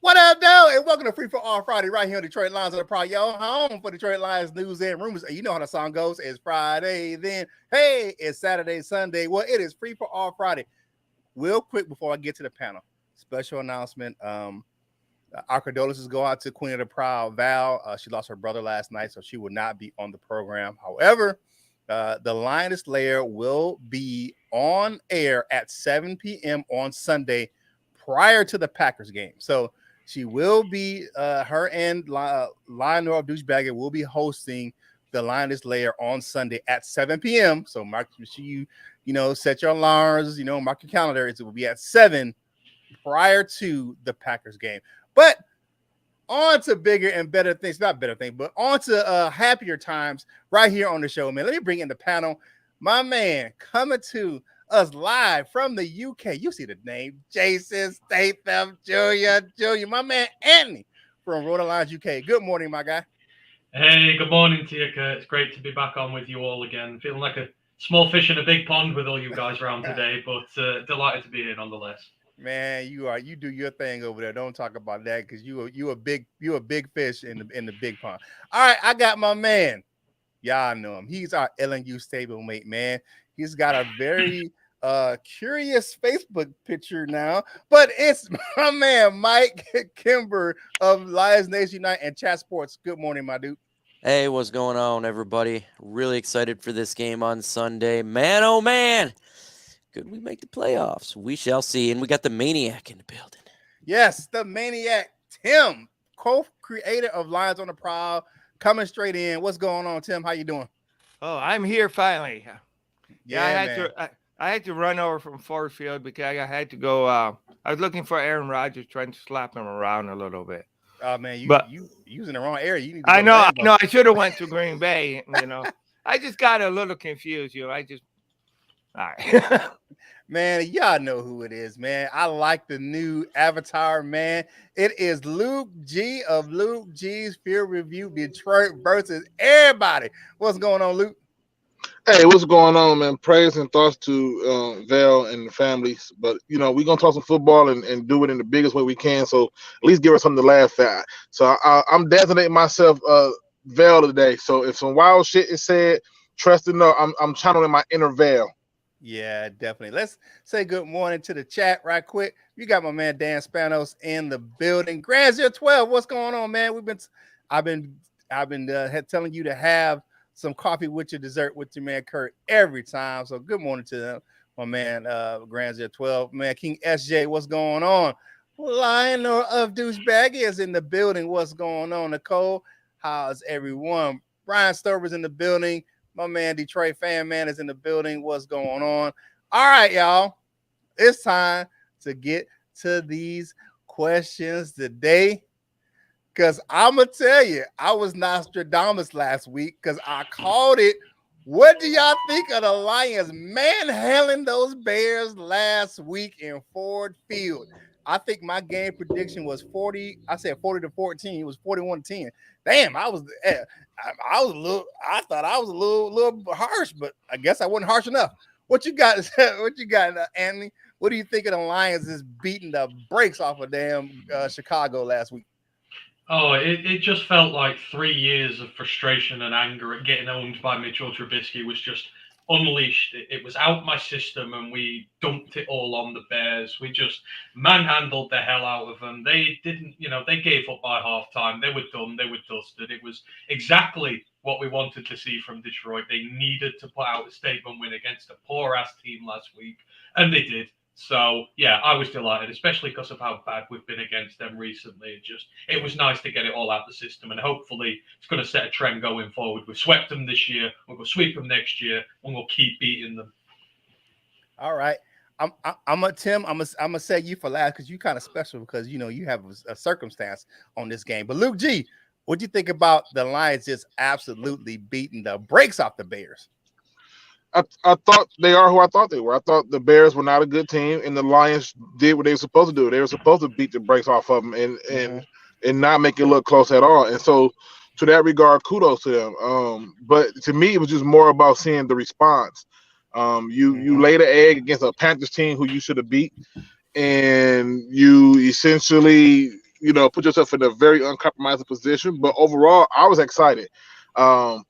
What up, though? And welcome to Free for All Friday right here on Detroit Lions on the Pro, your home for Detroit Lions news and rumors. And you know how the song goes. It's Friday, then hey, it's Saturday, Sunday. Well, it is Free for All Friday. Real quick before I get to the panel, special announcement. Our condolences go out to Queen of the Proud, Val. She lost her brother last night, so she will not be on the program. However, the Lioness Lair will be on air at 7 p.m. on Sunday prior to the Packers game. So she will be, her and Lionel Douchebagger will be hosting the Lioness Lair on Sunday at 7 p.m. So mark you set your alarms, mark your calendar. It will be at 7 prior to the Packers game. But on to bigger and better things, not better things, but on to happier times right here on the show, man. Let me bring in the panel. My man coming to us live from the UK. You see the name, Jason Statham Jr. My man Anthony from Rhode Island, UK. Good morning, my guy. Hey, good morning to you, Curt. It's great to be back on with you all again. Feeling like a small fish in a big pond with all you guys around today, but delighted to be here nonetheless. Man, you do your thing over there. Don't talk about that because you a big fish in the big pond. All right, I got my man. Y'all know him. He's our LNU stablemate, man. He's got a very curious Facebook picture now, but it's my man Mike Kimber of Lions Nation Unite and Chat Sports. Good morning, my dude. Hey, what's going on, everybody? Really excited for this game on Sunday. Man, oh man, could we make the playoffs? We shall see. And we got the Maniac in the building. Yes, the Maniac, Tim, co-creator of Lions on the Prowl, coming straight in. What's going on, Tim? How you doing? Oh, I'm here finally. Yeah, I had to run over from Ford Field because I had to go. I was looking for Aaron Rodgers, trying to slap him around a little bit. Oh man, you using the wrong area. You need to I know. No, I should have went to Green Bay. I just got a little confused. All right. Man, y'all know who it is, man. I like the new avatar, man. It is Luke G of Luke G's Field Review Detroit versus everybody. What's going on, Luke? Hey, what's going on, man? Praise and thoughts to Val and the families. But, we're going to talk some football and do it in the biggest way we can. So at least give us something to laugh at. So I'm designating myself Val today. So if some wild shit is said, trust and know I'm channeling my inner Val. Yeah, definitely. Let's say good morning to the chat right quick. You got my man Dan Spanos in the building. Grand 012, what's going on, man? I've been telling you to have some coffee with your dessert with your man Curt every time. So good morning to them, my man Grand 012. Man, King SJ, what's going on? Lionel of Douchebag is in the building. What's going on, Nicole? How's everyone? Brian Stover's in the building. My man Detroit Fan Man is in the building. What's going on? All right, y'all. It's time to get to these questions today. Because I'm going to tell you, I was Nostradamus last week because I called it. What do y'all think of the Lions manhandling those Bears last week in Ford Field? I think my game prediction was 40. I said 40-14. It was 41-10. Damn, I thought I was a little harsh, but I guess I wasn't harsh enough. What you got, Anthony? What do you think of the Lions is beating the brakes off of damn Chicago last week? Oh, it just felt like 3 years of frustration and anger at getting owned by Mitchell Trubisky was just unleashed. It was out my system, and we dumped it all on the Bears. We just manhandled the hell out of them. They didn't, they gave up by halftime. They were done. They were dusted. It was exactly what we wanted to see from Detroit. They needed to put out a statement win against a poor-ass team last week, and they did. So, yeah, I was delighted, especially because of how bad we've been against them recently. It was nice to get it all out the system, and hopefully it's going to set a trend going forward. We've swept them this year, we're going to sweep them next year, and we'll keep beating them. All right. Tim, I'm gonna say you for last because you kind of special because, you have a circumstance on this game. But Luke G, what do you think about the Lions just absolutely beating the brakes off the Bears? I thought they are who I thought they were. I thought the Bears were not a good team, and the Lions did what they were supposed to do. They were supposed to beat the brakes off of them and not make it look close at all. And so, to that regard, kudos to them. But to me, it was just more about seeing the response. You laid an egg against a Panthers team who you should have beat, and you essentially put yourself in a very uncompromising position. But overall, I was excited. I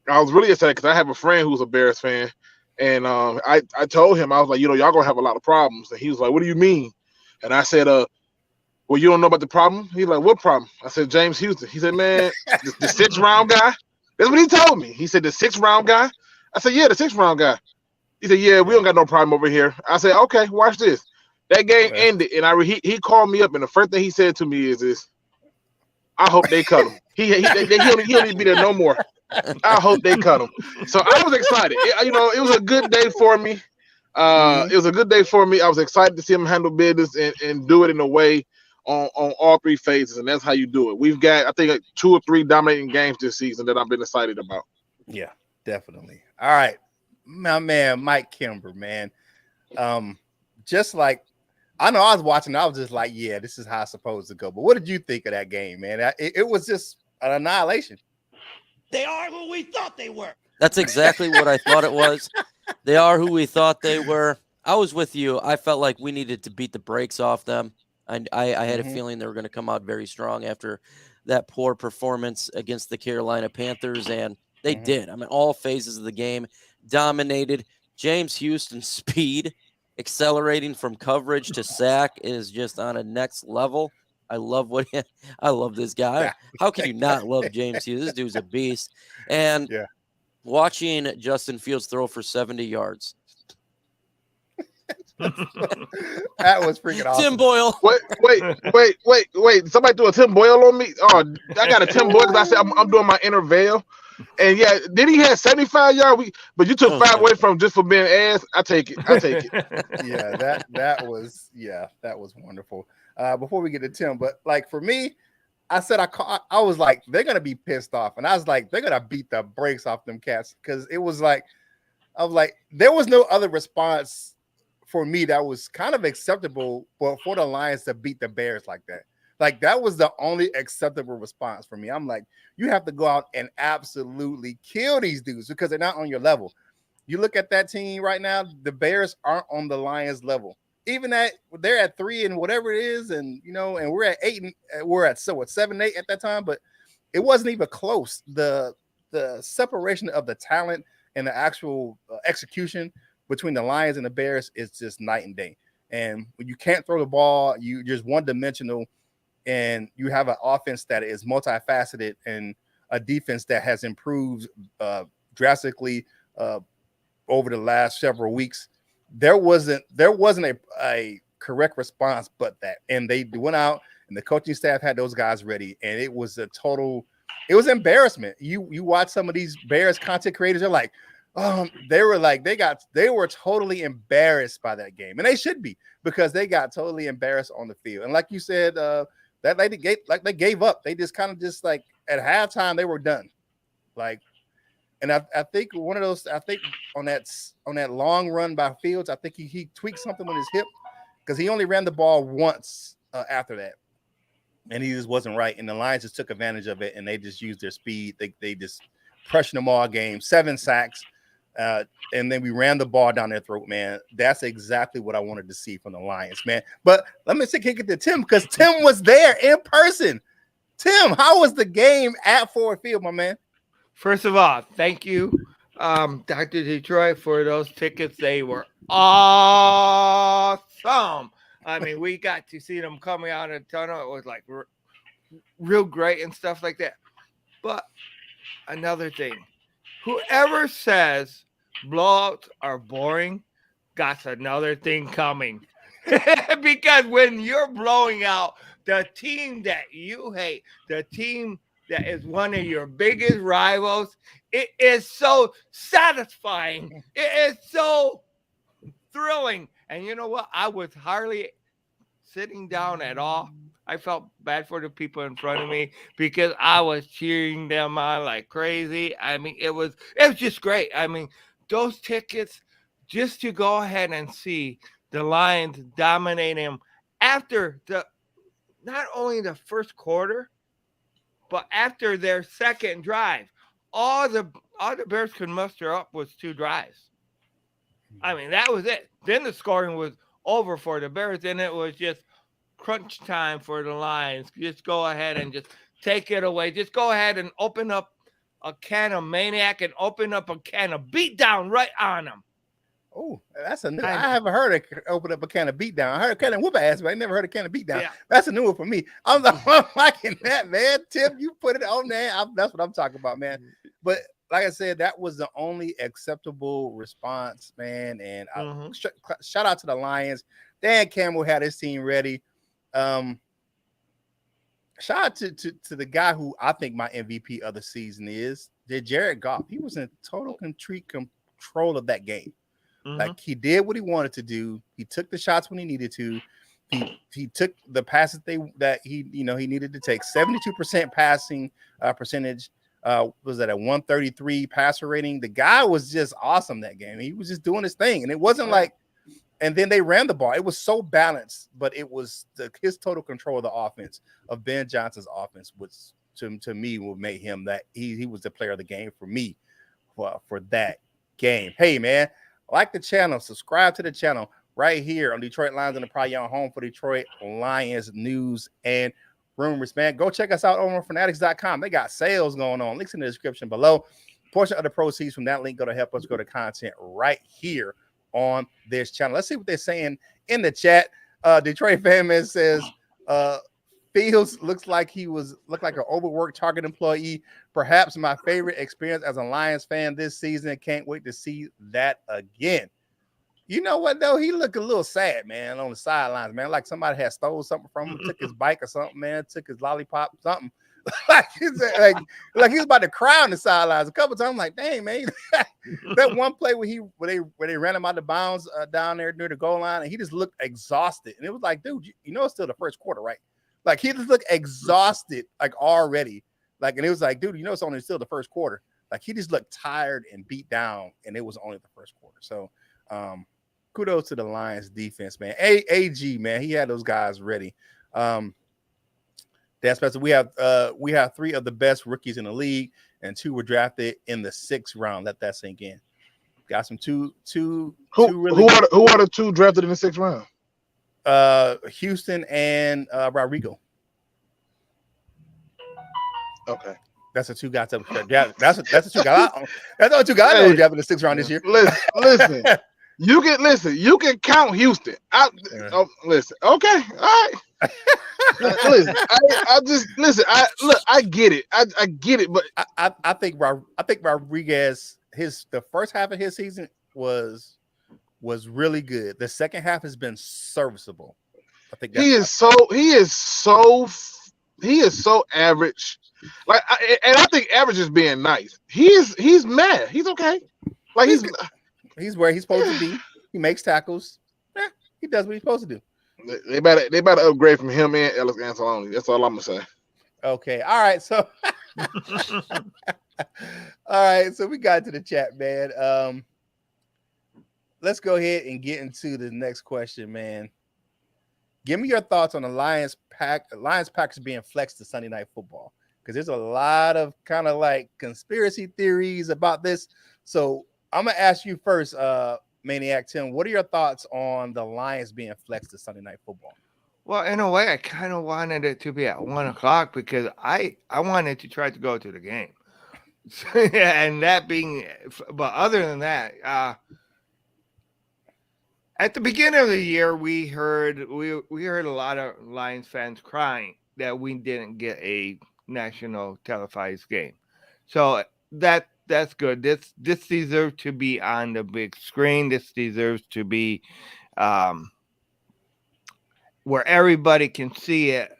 was really excited because I have a friend who's a Bears fan, and I told him, I was like, y'all gonna have a lot of problems, and he was like, what do you mean? And I said, well, you don't know about the problem? He's like, what problem? I said, James Houston. He said, man, the 6th round guy. That's what he told me. He said, the 6th round guy. I said, yeah, the 6th round guy. He said, yeah, we don't got no problem over here. I said, okay, watch this. That game ended, and he called me up, and the first thing he said to me is this: I hope they cut him. He don't need to be there no more. I hope they cut him. So I was excited. It was a good day for me. It was a good day for me. I was excited to see him handle business and do it in a way on all 3 phases, and that's how you do it. We've got, I think, like 2 or 3 dominating games this season that I've been excited about. Yeah, definitely. All right, my man, Mike Kimber, man. Just like, I know I was watching, I was just like, yeah, this is how it's supposed to go. But what did you think of that game, man? It was just an annihilation. They are who we thought they were. That's exactly what I thought it was. They are who we thought they were. I was with you. I felt like we needed to beat the brakes off them. I had a feeling they were going to come out very strong after that poor performance against the Carolina Panthers, and they did. I mean, all phases of the game dominated. James Houston's speed, accelerating from coverage to sack, is just on a next level. I love this guy. How can you not love James Houston? This dude's a beast. And watching Justin Fields throw for 70 yards. That was freaking awesome. Tim Boyle. Wait. Somebody threw a Tim Boyle on me. Oh, I got a Tim Boyle because I said I'm doing my inner veil. And yeah, then he had 75 yards. But you took 5 away from just for being ass. I take it. Yeah, that was wonderful. Before we get to Tim, but like for me, I said I was like, they're gonna be pissed off, and I was like, they're gonna beat the brakes off them cats, because it was like, I was like, there was no other response for me that was kind of acceptable for the Lions to beat the Bears like that. Like, that was the only acceptable response for me. I'm like, you have to go out and absolutely kill these dudes because they're not on your level. You look at that team right now, the Bears aren't on the Lions level. Even they're at 3 and whatever it is, and and we're at 8 and we're at 7-8 at that time, but it wasn't even close. The separation of the talent and the actual execution between the Lions and the Bears is just night and day. And when you can't throw the ball, you're just one-dimensional, and you have an offense that is multifaceted and a defense that has improved drastically over the last several weeks. There wasn't a correct response but that. And they went out, and the coaching staff had those guys ready, and it was embarrassment. You watch some of these Bears content creators, they're like, they were totally embarrassed by that game. And they should be, because they got totally embarrassed on the field. And like you said, that they gave up. They just kind of just like at halftime they were done. Like, and I think one of those, I think on that long run by Fields, I think he tweaked something on his hip, because he only ran the ball once after that, and he just wasn't right. And the Lions just took advantage of it, and they just used their speed. They just pressured them all game, 7 sacks, and then we ran the ball down their throat, man. That's exactly what I wanted to see from the Lions, man. But let me kick it to Tim, because Tim was there in person. Tim, how was the game at Ford Field, my man? First of all, thank you, Dr. Detroit, for those tickets. They were awesome. I mean, we got to see them coming out of the tunnel. It was like real great and stuff like that. But another thing, whoever says blowouts are boring got another thing coming. Because when you're blowing out the team that you hate, the team that is one of your biggest rivals, it is so satisfying. It is so thrilling. And you know what? I was hardly sitting down at all. I felt bad for the people in front of me because I was cheering them on like crazy. I mean, it was just great. I mean, those tickets, just to go ahead and see the Lions dominate them after not only the first quarter, but after their second drive. All the Bears could muster up was 2 drives. I mean, that was it. Then the scoring was over for the Bears, and it was just crunch time for the Lions. Just go ahead and just take it away. Just go ahead and open up a can of Maniac and open up a can of Beatdown right on them. Oh, that's a new. I haven't heard it open up a can of Beatdown. I heard a can of whoop ass, but I never heard a can of Beatdown. Yeah. That's a new one for me. I'm liking that, man. Tim, you put it on there. That's what I'm talking about, man. But like I said, that was the only acceptable response, man. And shout out to the Lions. Dan Campbell had his team ready. Shout out to the guy who I think my MVP of the season is Jared Goff. He was in total control of that game. Like he did what he wanted to do. He took the shots when he needed to. He took the passes that he needed to take. 72% passing percentage. Was that a 133 passer rating? The guy was just awesome that game. He was just doing his thing, and it wasn't like. And then they ran the ball. It was so balanced, but it was his total control of the offense of Ben Johnson's offense, which to me will make him that he was the player of the game for me for that game. Hey man. Like the channel, subscribe to the channel right here on Detroit Lions and the Probably Your home for Detroit Lions news and rumors, man. Go check us out over on Fanatics.com. They got sales going on. Links in the description below. Portion of the proceeds from that link go to help us go to content right here on this channel. Let's see what they're saying in the chat. Detroit fan man says, Fields looked like an overworked Target employee. Perhaps my favorite experience as a Lions fan this season. Can't wait to see that again. You know what though? He looked a little sad, man, on the sidelines, man. Like somebody had stole something from him, took his bike or something, man, took his lollipop, something. like he was about to cry on the sidelines a couple times. I'm like, dang, man. That one play where they ran him out of bounds down there near the goal line, and he just looked exhausted. And it was like, dude, you know it's still the first quarter, right? Like he just looked exhausted, like already. Like, and it was like, dude, you know, it's only still the first quarter. Like he just looked tired and beat down, and it was only the first quarter. So kudos to the Lions defense, man. AG, man, he had those guys ready. That's special. We have 3 of the best rookies in the league, and 2 were drafted in the 6th round. Let that sink in. Got some two really who are the 2 drafted in the 6th round? Houston and Rodrigo. Okay, that's the 2 guys that that's the 2 guys. That's the 2 guys that were drafted in the 6th round this year. Listen. You can count Houston. Listen. Okay, all right. Listen, I get it. I get it, but I think Rodriguez, the first half of his season was really good. The second half has been serviceable. I think he is so average. Like, I think average is being nice. He's mad. He's okay. Like he's where he's supposed to be. He makes tackles. He does what he's supposed to do. They better upgrade from him and Ellis Anzalone. That's all I'm gonna say. Okay. All right. So so we got to the chat, man. Let's go ahead and get into the next question, man. Give me your thoughts on the Lions Packers being flexed to Sunday Night Football, because there's a lot of kind of like conspiracy theories about this. So I'm gonna ask you first, Maniac Tim. What are your thoughts on the Lions being flexed to Sunday Night Football? Well, in a way, I kind of wanted it to be at 1:00 because I wanted to try to go to the game. And that being, but other than that, at the beginning of the year, we heard a lot of Lions fans crying that we didn't get a national televised game. So that's good. This deserves to be on the big screen. This deserves to be where everybody can see it,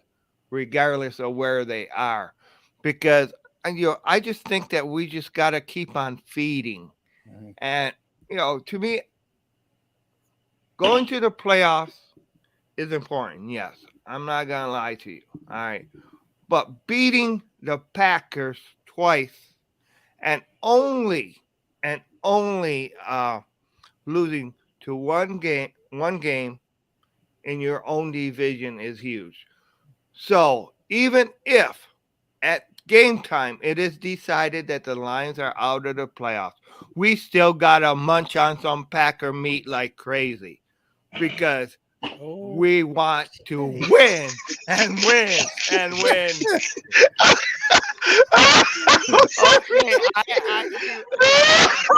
regardless of where they are. Because I just think that we just got to keep on feeding. Mm-hmm. And to me, going to the playoffs is important. Yes, I'm not gonna lie to you. All right, but beating the Packers twice and only losing to one game in your own division is huge. So even if at game time it is decided that the Lions are out of the playoffs, we still gotta munch on some Packer meat like crazy, because We want to win and win and win.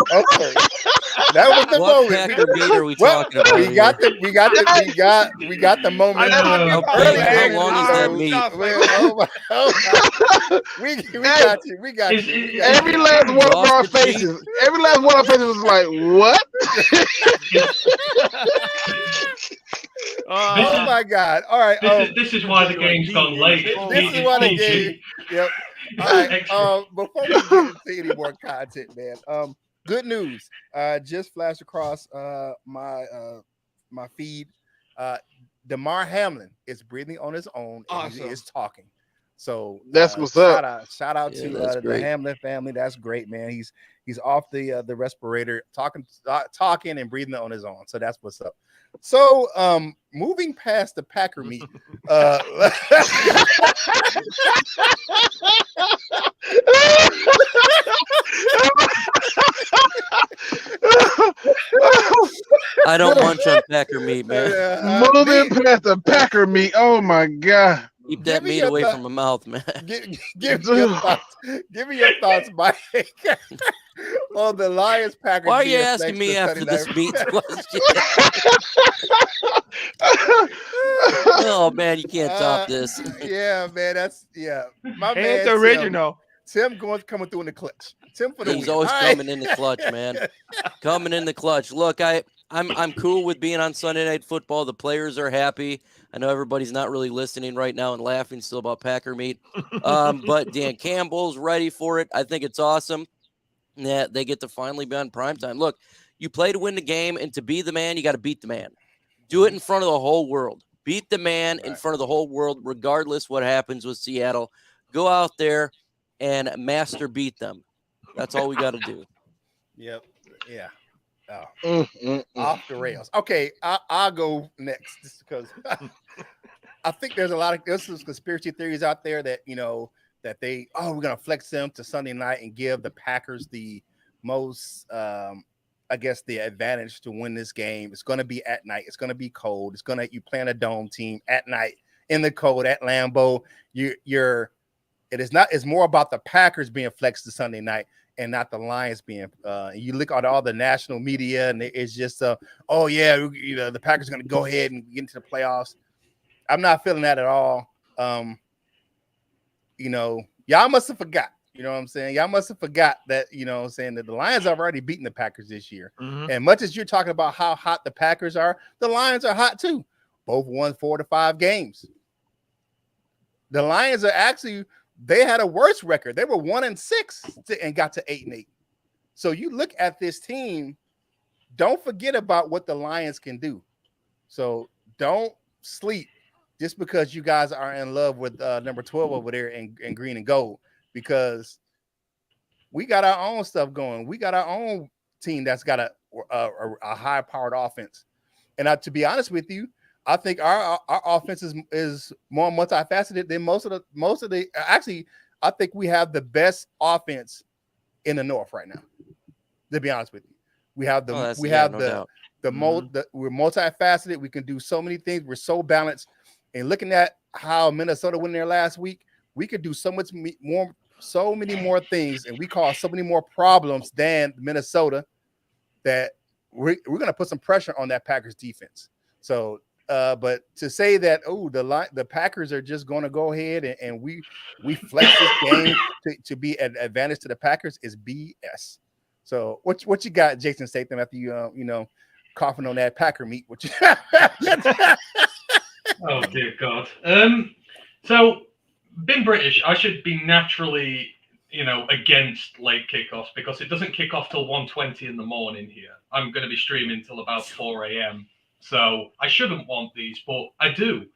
Okay, Okay, that was the What moment. Packer meet are we Well, talking about? we got the moment. I How long is that meat? We got you. We got you. We got Every you. last one of our Sausage meat? faces, every last one of our faces was like, what? Oh my God! All right. This is why the game's gone late. This is why the game. Yep. All right. Before we get into any more content, man. Good news. Just flashed across my feed. Damar Hamlin is breathing on his own and he is talking. So that's what's up. Shout out to the Hamlin family. That's great, man. He's off the respirator, talking and breathing on his own. So that's what's up. So moving past the Packer meet, I don't munch on Packer meat, man. Moving past the Packer meat. Oh my God. Keep that meat away from my mouth, man. Give me your thoughts, Mike, on the Lions Packers. Why are you asking me after this meat question? Oh man, you can't top this. Yeah, man, my man. It's original. Tim coming through in the clutch. Tim for the He's win. always coming in the clutch, man. Coming in the clutch. Look, I'm cool with being on Sunday Night Football. The players are happy. I know everybody's not really listening right now and laughing still about Packer meat. But Dan Campbell's ready for it. I think it's awesome that they get to finally be on primetime. Look, you play to win the game, and to be the man, you got to beat the man. Do it in front of the whole world. Beat the man in front of the whole world, regardless what happens with Seattle. Go out there and master beat them. That's all we got to do. Yep. Yeah. Off the rails. Okay, I'll go next just because I think there's some conspiracy theories out there that that we're gonna flex them to Sunday night and give the Packers the most the advantage to win this game. It's gonna be at night. It's gonna be cold. You playing a dome team at night in the cold at Lambeau. It's more about the Packers being flexed to Sunday night and not the Lions being. You look at all the national media, and it's just, the Packers are going to go ahead and get into the playoffs. I'm not feeling that at all. Y'all must have forgot. You know what I'm saying? Y'all must have forgot that. You know what I'm saying, that the Lions have already beaten the Packers this year. Mm-hmm. And much as you're talking about how hot the Packers are, the Lions are hot too. Both won 4 to 5 games. The Lions are actually. They had a worse record. They were 1-6 and got to 8-8. So you look at this team, don't forget about what the Lions can do. So don't sleep just because you guys are in love with number 12 over there in green and gold, because we got our own stuff going. We got our own team that's got a high-powered offense. And to be honest with you, I think our offense is more multifaceted than most of the. Actually, I think we have the best offense in the North right now. To be honest with you, we're multifaceted. We can do so many things. We're so balanced. And looking at how Minnesota went there last week, we could do so many more things, and we cause so many more problems than Minnesota that we're going to put some pressure on that Packers defense. So. But to say that the Packers are just going to go ahead and we flex this game to be an advantage to the Packers is BS. So what you got, Jason Statham, after you coughing on that Packer meat? What you? Oh dear God. So being British, I should be naturally against late kickoffs because it doesn't kick off till 1:20 in the morning here. I'm going to be streaming till about 4 a.m. So I shouldn't want these, but I do.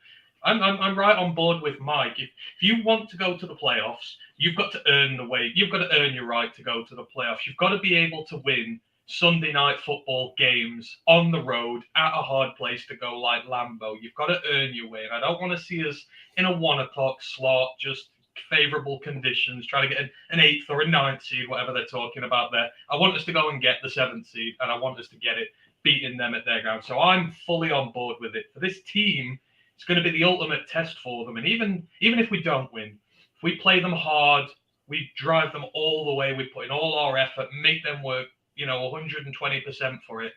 I'm right on board with Mike. If you want to go to the playoffs, you've got to earn the way. You've got to earn your right to go to the playoffs. You've got to be able to win Sunday night football games on the road at a hard place to go like Lambeau. You've got to earn your way. And I don't want to see us in a 1 o'clock slot, just favorable conditions, try to get an 8th or a 9th seed, whatever they're talking about there. I want us to go and get the 7th seed, and I want us to get it beating them at their ground. So I'm fully on board with it. For this team, it's going to be the ultimate test for them. And even if we don't win, if we play them hard, we drive them all the way, we put in all our effort, make them work, 120% for it.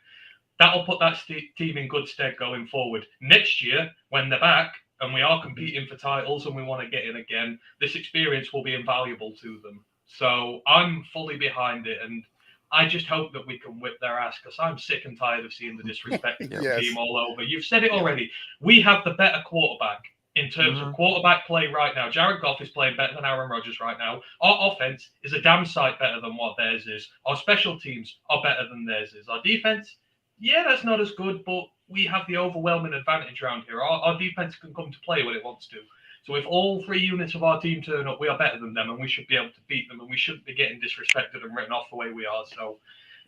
That'll put that team in good stead going forward. Next year, when they're back and we are competing for titles and we want to get in again, this experience will be invaluable to them. So I'm fully behind it, and I just hope that we can whip their ass, because I'm sick and tired of seeing the disrespect of the team all over. You've said it already. We have the better quarterback in terms of quarterback play right now. Jared Goff is playing better than Aaron Rodgers right now. Our offense is a damn sight better than what theirs is. Our special teams are better than theirs is. Our defense, that's not as good, but we have the overwhelming advantage around here. Our defense can come to play when it wants to. So if all 3 units of our team turn up, we are better than them, and we should be able to beat them, and we shouldn't be getting disrespected and written off the way we are. So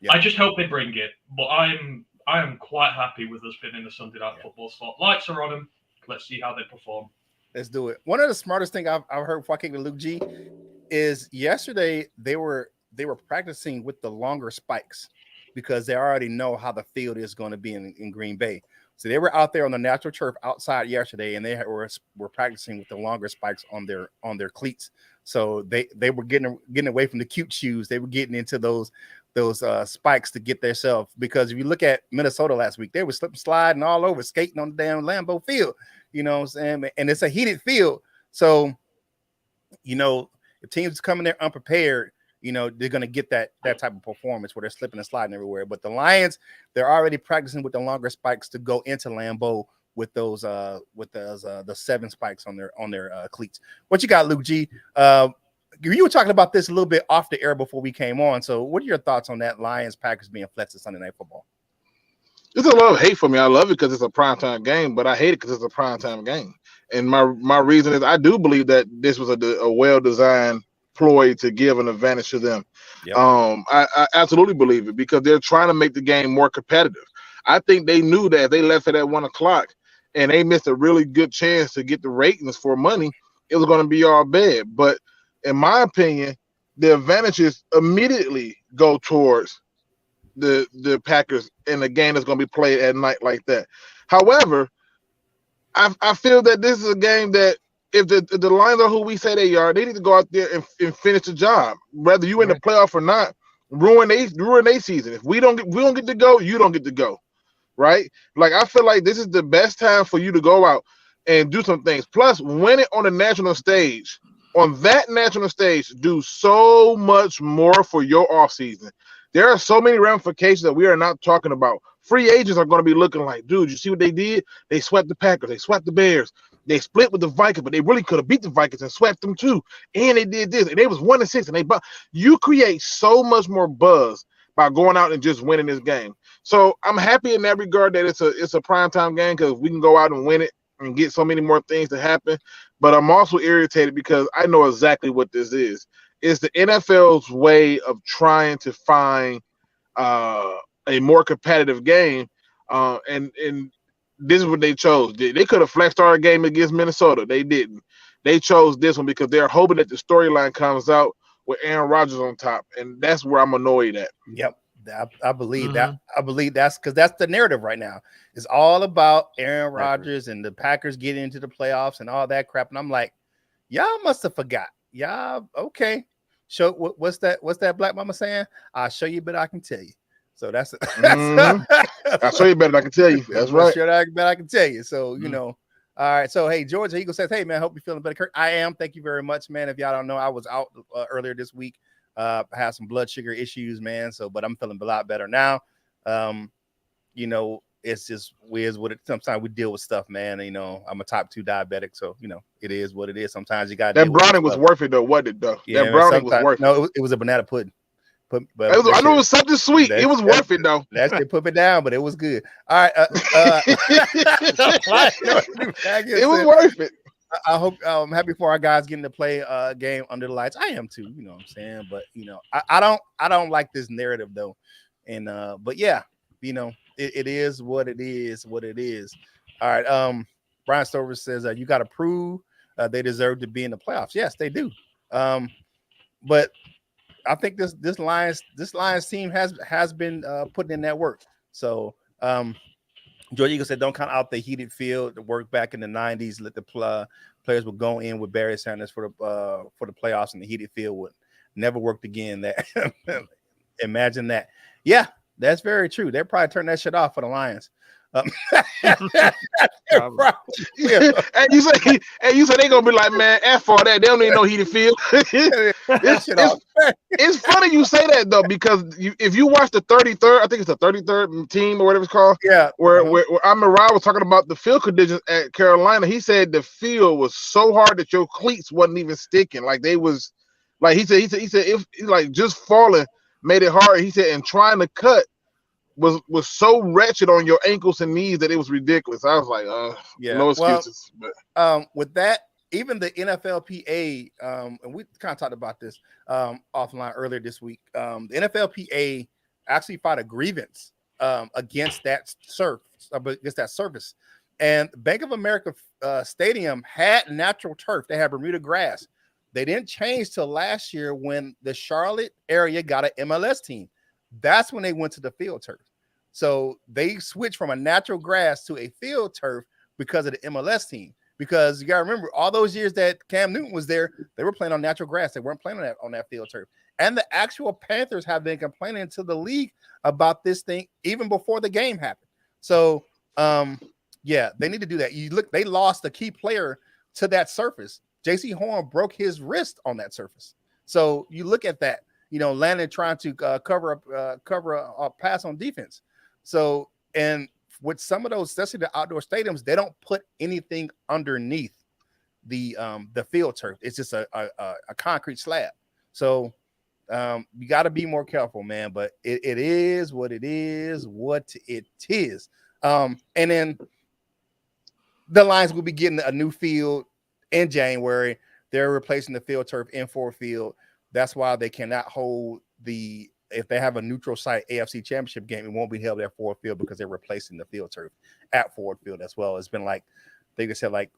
I just hope they bring it. But I am quite happy with us being in the Sunday Night Football slot. Lights are on them. Let's see how they perform. Let's do it. One of the smartest things I've heard before I came to Luke G is yesterday they were practicing with the longer spikes, because they already know how the field is going to be in Green Bay. So they were out there on the natural turf outside yesterday, and they were practicing with the longer spikes on their cleats. So they were getting away from the cute shoes. They were getting into those spikes to get themselves, because if you look at Minnesota last week, they were slipping, sliding all over, skating on the damn Lambeau Field. You know what I'm saying? And it's a heated field. So, if teams coming there unprepared, they're going to get that type of performance where they're slipping and sliding everywhere. But the Lions, they're already practicing with the longer spikes to go into Lambeau with those the 7 spikes on their cleats. What you got, Luke G? You were talking about this a little bit off the air before we came on. So what are your thoughts on that Lions Packers being flexed to Sunday Night Football? There's a lot of hate for me. I love it because it's a primetime game, but I hate it because it's a primetime game. And my reason is I do believe that this was a well-designed ploy to give an advantage to them. Yep. I absolutely believe it, because they're trying to make the game more competitive. I think they knew that if they left it at 1 o'clock and they missed a really good chance to get the ratings for money, it was going to be all bad. But in my opinion, the advantages immediately go towards the Packers in a game that's going to be played at night like that. However, I feel that this is a game that if the Lions are who we say they are, they need to go out there and finish the job. Whether you in the playoff or not, ruin their season. If we don't get to go, you don't get to go, right? Like, I feel like this is the best time for you to go out and do some things. Plus, win it on the national stage. On that national stage, do so much more for your offseason. There are so many ramifications that we are not talking about. Free agents are going to be looking like, dude, you see what they did? They swept the Packers. They swept the Bears. They split with the Vikings, but they really could have beat the Vikings and swept them too. And they did this. And they was 1-6. And you create so much more buzz by going out and just winning this game. So I'm happy in that regard that it's a primetime game, because we can go out and win it and get so many more things to happen. But I'm also irritated because I know exactly what this is. It's the NFL's way of trying to find a more competitive game, and this is what they chose. They could have flexed our game against Minnesota. They didn't. They chose this one because they're hoping that the storyline comes out with Aaron Rodgers on top, and that's where I'm annoyed at. Yep, I believe that. I believe that's because that's the narrative right now. It's all about Aaron Rodgers and the Packers getting into the playoffs and all that crap. And I'm like, y'all must have forgot. Y'all, okay. Show what's that black mama saying? I'll show you, but I can tell you. So that's I'll show you better than I can tell you. That's right. Sure, I can tell you. So all right. So hey, George Eagle says, hey man, hope you're feeling better. Curt, I am. Thank you very much, man. If y'all don't know, I was out earlier this week. I had some blood sugar issues, man. So, but I'm feeling a lot better now. It's just weird what it. Sometimes we deal with stuff, man. I'm a type 2 diabetic, so it is what it is. Sometimes you got that brownie was worth it though, wasn't it though? Yeah, that brownie was worth it. No, it was a banana pudding. But I know it was something sweet. It was worth it though. That's they put me down, but it was good. All right, it was worth it. I hope I'm happy for our guys getting to play a game under the lights. I am too, you know what I'm saying? But I don't like this narrative though. And but yeah, it is what it is, All right. Brian Stover says you gotta prove they deserve to be in the playoffs. Yes, they do. But I think this Lions team has been putting in that work. So George Eagle said, don't count out the heated field. The work back in the 90s, let the players would go in with Barry Sanders for the playoffs, and the heated field would never worked again. That imagine that. Yeah, that's very true. They'll probably turn that shit off for the Lions. And you say they're gonna be like, man, F all that. They don't need no heated field. It's funny you say that though, because if you watch the 33rd, I think it's the 33rd team or whatever it's called. Yeah. Where I remember Ryan was talking about the field conditions at Carolina. He said the field was so hard that your cleats wasn't even sticking. Like they was, like he said if like just falling made it hard. He said, and trying to cut was so wretched on your ankles and knees that it was ridiculous. I was like, no excuses. Well, with that, even the NFLPA, and we kind of talked about this offline earlier this week. The NFLPA actually filed a grievance against that service. And Bank of America Stadium had natural turf. They had Bermuda grass. They didn't change till last year when the Charlotte area got an MLS team. That's when they went to the field turf. So they switched from a natural grass to a field turf because of the MLS team. Because you got to remember, all those years that Cam Newton was there, they were playing on natural grass. They weren't playing on that field turf. And the actual Panthers have been complaining to the league about this thing even before the game happened. So, yeah, they need to do that. You look, they lost a key player to that surface. J.C. Horn broke his wrist on that surface. So you look at that. You know, Landon trying to cover a pass on defense. So, and with some of those, especially the outdoor stadiums, they don't put anything underneath the field turf. It's just a concrete slab. So you got to be more careful, man. But it is what it is. And then the Lions will be getting a new field in January. They're replacing the field turf in Ford Field. That's why they cannot hold if they have a neutral site AFC Championship game, it won't be held at Ford Field because they're replacing the field turf at Ford Field as well. It's been like, they said like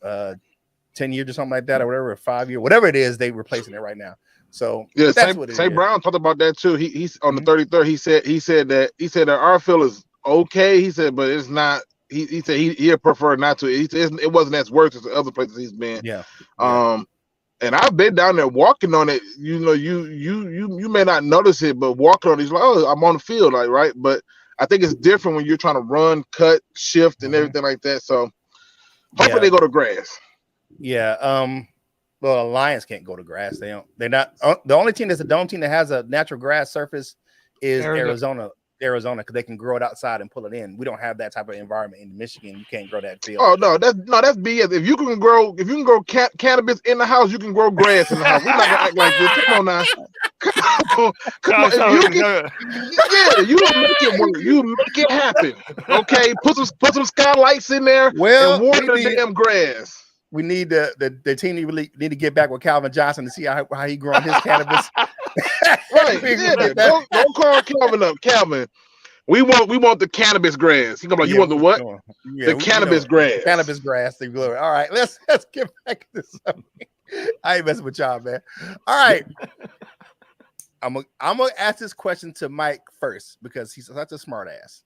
10 years or something like that, or whatever, 5 years, whatever it is, they replacing it right now. So yeah, that's what it is. St. Brown talked about that too. He's on the 33rd. He said that our field is okay. He said, but it's not. He said he'd prefer not to. It wasn't as worse as the other places he's been. Yeah. And I've been down there walking on it. You know, you may not notice it, but walking on it, like, oh, I'm on the field, like, right? But I think it's different when you're trying to run, cut, shift, and everything like that. So hopefully they go to grass. Yeah. Well, the Lions can't go to grass. They're not. The only team that has a natural grass surface is Arizona, because they can grow it outside and pull it in. We don't have that type of environment in Michigan. You can't grow that field. Oh no, that's BS. If you can grow cannabis in the house, you can grow grass in the house. We're not gonna act like this. Come on now. Come on. You make it work. You make it happen. Okay, put some skylights in there. Well, and water the damn grass. We need the team need to get back with Calvin Johnson to see how he growing his cannabis. Right. Yeah, don't call Calvin up. Calvin, we want the cannabis grass. He's gonna be like, you want the what? The cannabis grass. Cannabis grass. All right, let's get back to something. I ain't messing with y'all, man. All right. I'm gonna ask this question to Mike first because he's such a smart ass.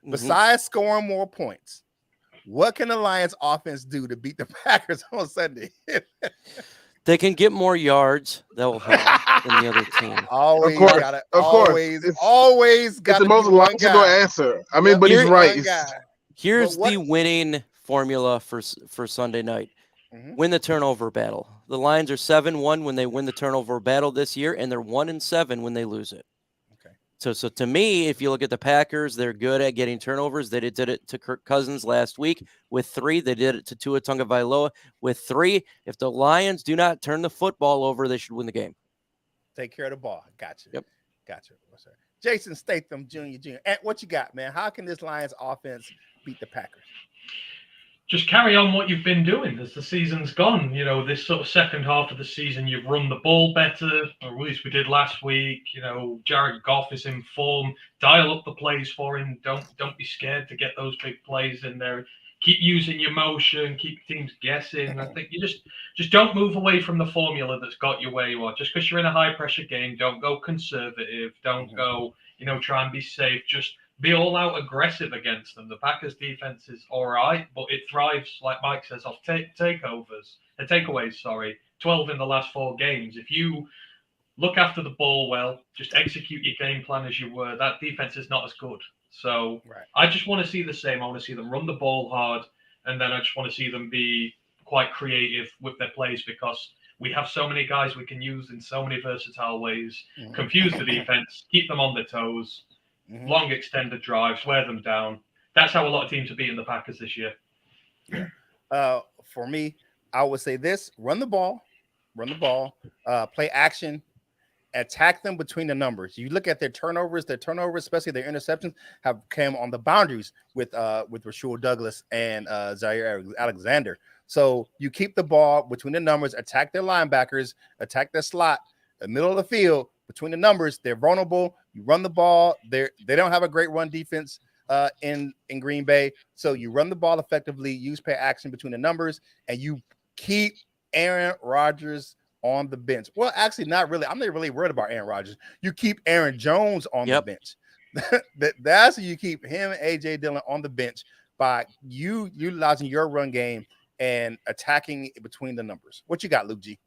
Mm-hmm. Besides scoring more points, what can the Lions offense do to beat the Packers on Sunday? They can get more yards. That will help than the other team. Always got it's the most logical answer. I mean, but he's right. Here's the winning formula for Sunday night. Mm-hmm. Win the turnover battle. The Lions are 7-1 when they win the turnover battle this year, and they're 1-7 when they lose it. Okay. So to me, if you look at the Packers, they're good at getting turnovers. They did it to Kirk Cousins last week with 3. They did it to Tua Tagovailoa with 3. If the Lions do not turn the football over, they should win the game. Take care of the ball. Gotcha. Yep. Gotcha. Jason Statham, Jr. And what you got, man? How can this Lions offense beat the Packers? Just carry on what you've been doing as the season's gone. You know, this sort of second half of the season, you've run the ball better, or at least we did last week. You know, Jared Goff is in form. Dial up the plays for him. Don't be scared to get those big plays in there. Keep using your motion. Keep teams guessing. I think you just don't move away from the formula that's got you where you are. Just because you're in a high pressure game, don't go conservative. Don't go, try and be safe. Just be all out aggressive against them. The Packers defense is all right, but it thrives, like Mike says, off takeaways. Sorry, 12 in the last 4 games. If you look after the ball well, just execute your game plan as you were, that defense is not as good. So I just want to see the same. I want to see them run the ball hard, and then I just want to see them be quite creative with their plays, because we have so many guys we can use in so many versatile ways. Confuse the defense, keep them on their toes, long extended drives, wear them down. That's how a lot of teams are beating the Packers this year. For me, I would say this: run the ball, play action, attack them between the numbers. You look at their turnovers, especially their interceptions, have come on the boundaries with Rasul Douglas and Zaire Alexander. So you keep the ball between the numbers, attack their linebackers, attack their slot, the middle of the field between the numbers. They're vulnerable. You run the ball. They don't have a great run defense in Green Bay. So you run the ball effectively, use play action between the numbers, and you keep Aaron Rodgers on the bench. Well, actually, not really. I'm not really worried about Aaron Rodgers. You keep Aaron Jones on the bench. That's you keep him and AJ Dillon on the bench by you utilizing your run game and attacking between the numbers. What you got, Luke G?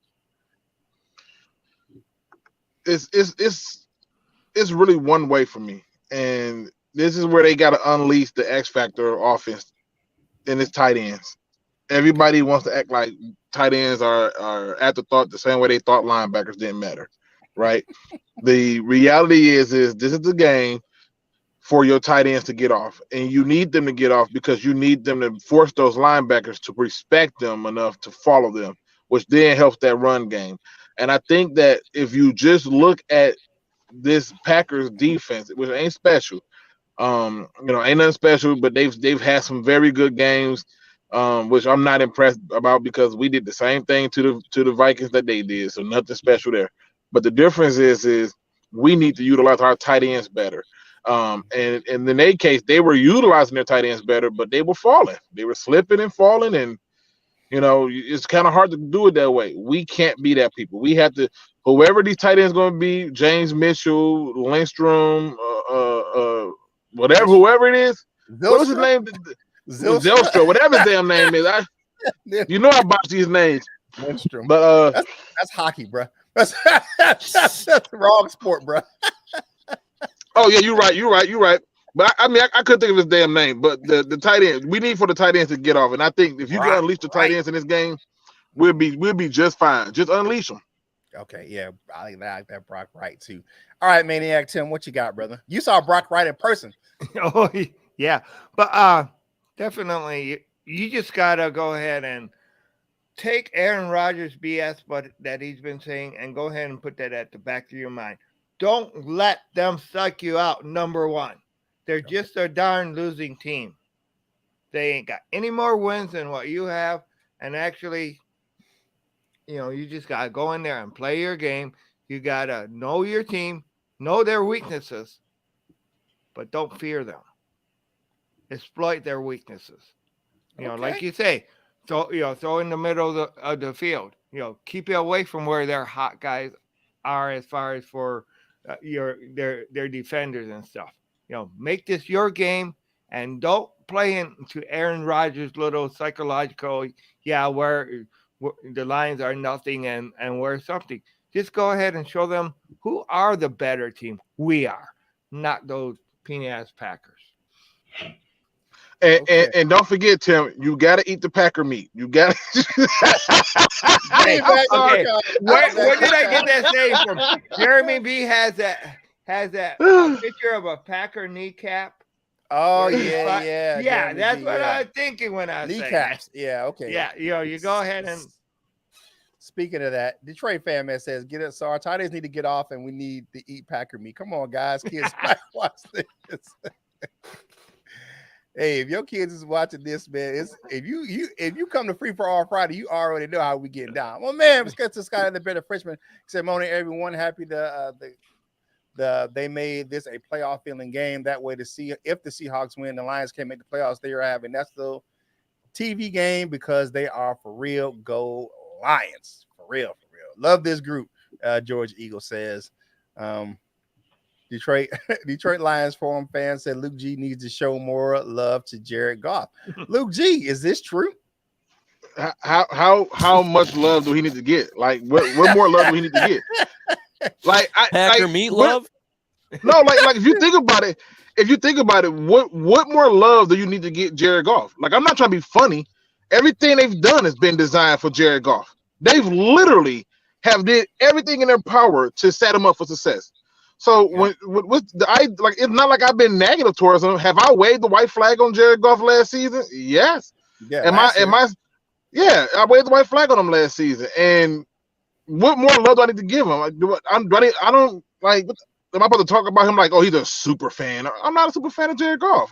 It's really one way for me, and this is where they got to unleash the X factor offense, and it's tight ends. Everybody wants to act like tight ends are afterthought, the same way they thought linebackers didn't matter, right? The reality is this is the game for your tight ends to get off, and you need them to get off because you need them to force those linebackers to respect them enough to follow them, which then helps that run game. And I think that if you just look at this Packers defense, which ain't special, ain't nothing special, but they've had some very good games. Which I'm not impressed about because we did the same thing to the Vikings that they did, so nothing special there. But the difference is we need to utilize our tight ends better. And in their case, they were utilizing their tight ends better, but they were falling. They were slipping and falling, and it's kind of hard to do it that way. We can't be that people. We have to, whoever these tight ends going to be, James Mitchell, Lindstrom, whoever it is. What was his name? Zelstra, whatever his damn name is. I botched these names. Lindstrom. But that's hockey, bro. That's the wrong sport, bro. Oh yeah, you're right. But I couldn't think of his damn name. But the tight end, we need for the tight ends to get off. And I think if you can unleash the tight ends in this game, we'll be just fine. Just unleash them. Okay, yeah, I like that Brock Wright too. All right, Maniac Tim, what you got, brother? You saw Brock Wright in person. Oh yeah, but definitely, you just gotta go ahead and take Aaron Rodgers' BS, that he's been saying, and go ahead and put that at the back of your mind. Don't let them suck you out. Number one, they're just a darn losing team. They ain't got any more wins than what you have, and actually, you just gotta go in there and play your game. You gotta know your team, know their weaknesses, but don't fear them. Exploit their weaknesses. Like you say, throw in the middle of the field. Keep it away from where their hot guys are as far as for their defenders and stuff. Make this your game and don't play into Aaron Rodgers' little psychological, where the Lions are nothing and we're something. Just go ahead and show them who are the better team. We are, not those peanut-ass Packers. And don't forget, Tim, you got to eat the Packer meat. You got to. Okay. Where did I get that name from? Jeremy B has that picture of a Packer kneecap. Oh yeah. Yeah, that's what I was thinking when I was kneecaps. saying Yeah, okay. Yeah, you go ahead and. Speaking of that, Detroit fan man says, so our tight ends need to get off and we need to eat Packer meat. Come on, guys, kids, watch this. Hey, if your kids is watching this, man, if you come to Free for All Friday, you already know how we getting down. Well, man, let's get this guy in the better freshman. Said, morning, everyone. Happy they made this a playoff feeling game. That way to see if the Seahawks win, the Lions can't make the playoffs. They are having that's the TV game because they are for real. Go Lions, for real. Love this group. George Eagle says. Detroit Lions forum fan said Luke G needs to show more love to Jared Goff. Luke G, is this true? How much love do he need to get? Like, what more love do he need to get? Like, Packer meat love? No, like if you think about it, what more love do you need to get Jared Goff? Like, I'm not trying to be funny. Everything they've done has been designed for Jared Goff. They've literally have did everything in their power to set him up for success. So it's not like I've been negative towards him. Have I waved the white flag on Jared Goff last season? Yes. Yeah. Yeah, I waved the white flag on him last season. And what more love do I need to give him? Like, am I about to talk about him like, oh, he's a super fan? I'm not a super fan of Jared Goff.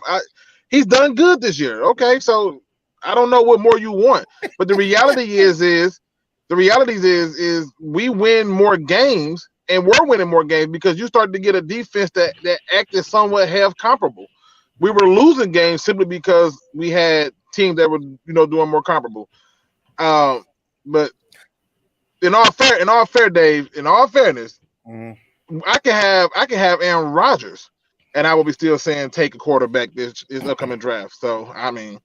He's done good this year. Okay, so I don't know what more you want. But the reality is we win more games, and we're winning more games because you started to get a defense that acted somewhat half comparable. We were losing games simply because we had teams that were doing more comparable. But in all fairness, I can have Aaron Rodgers, and I will be still saying take a quarterback this upcoming draft. So I mean,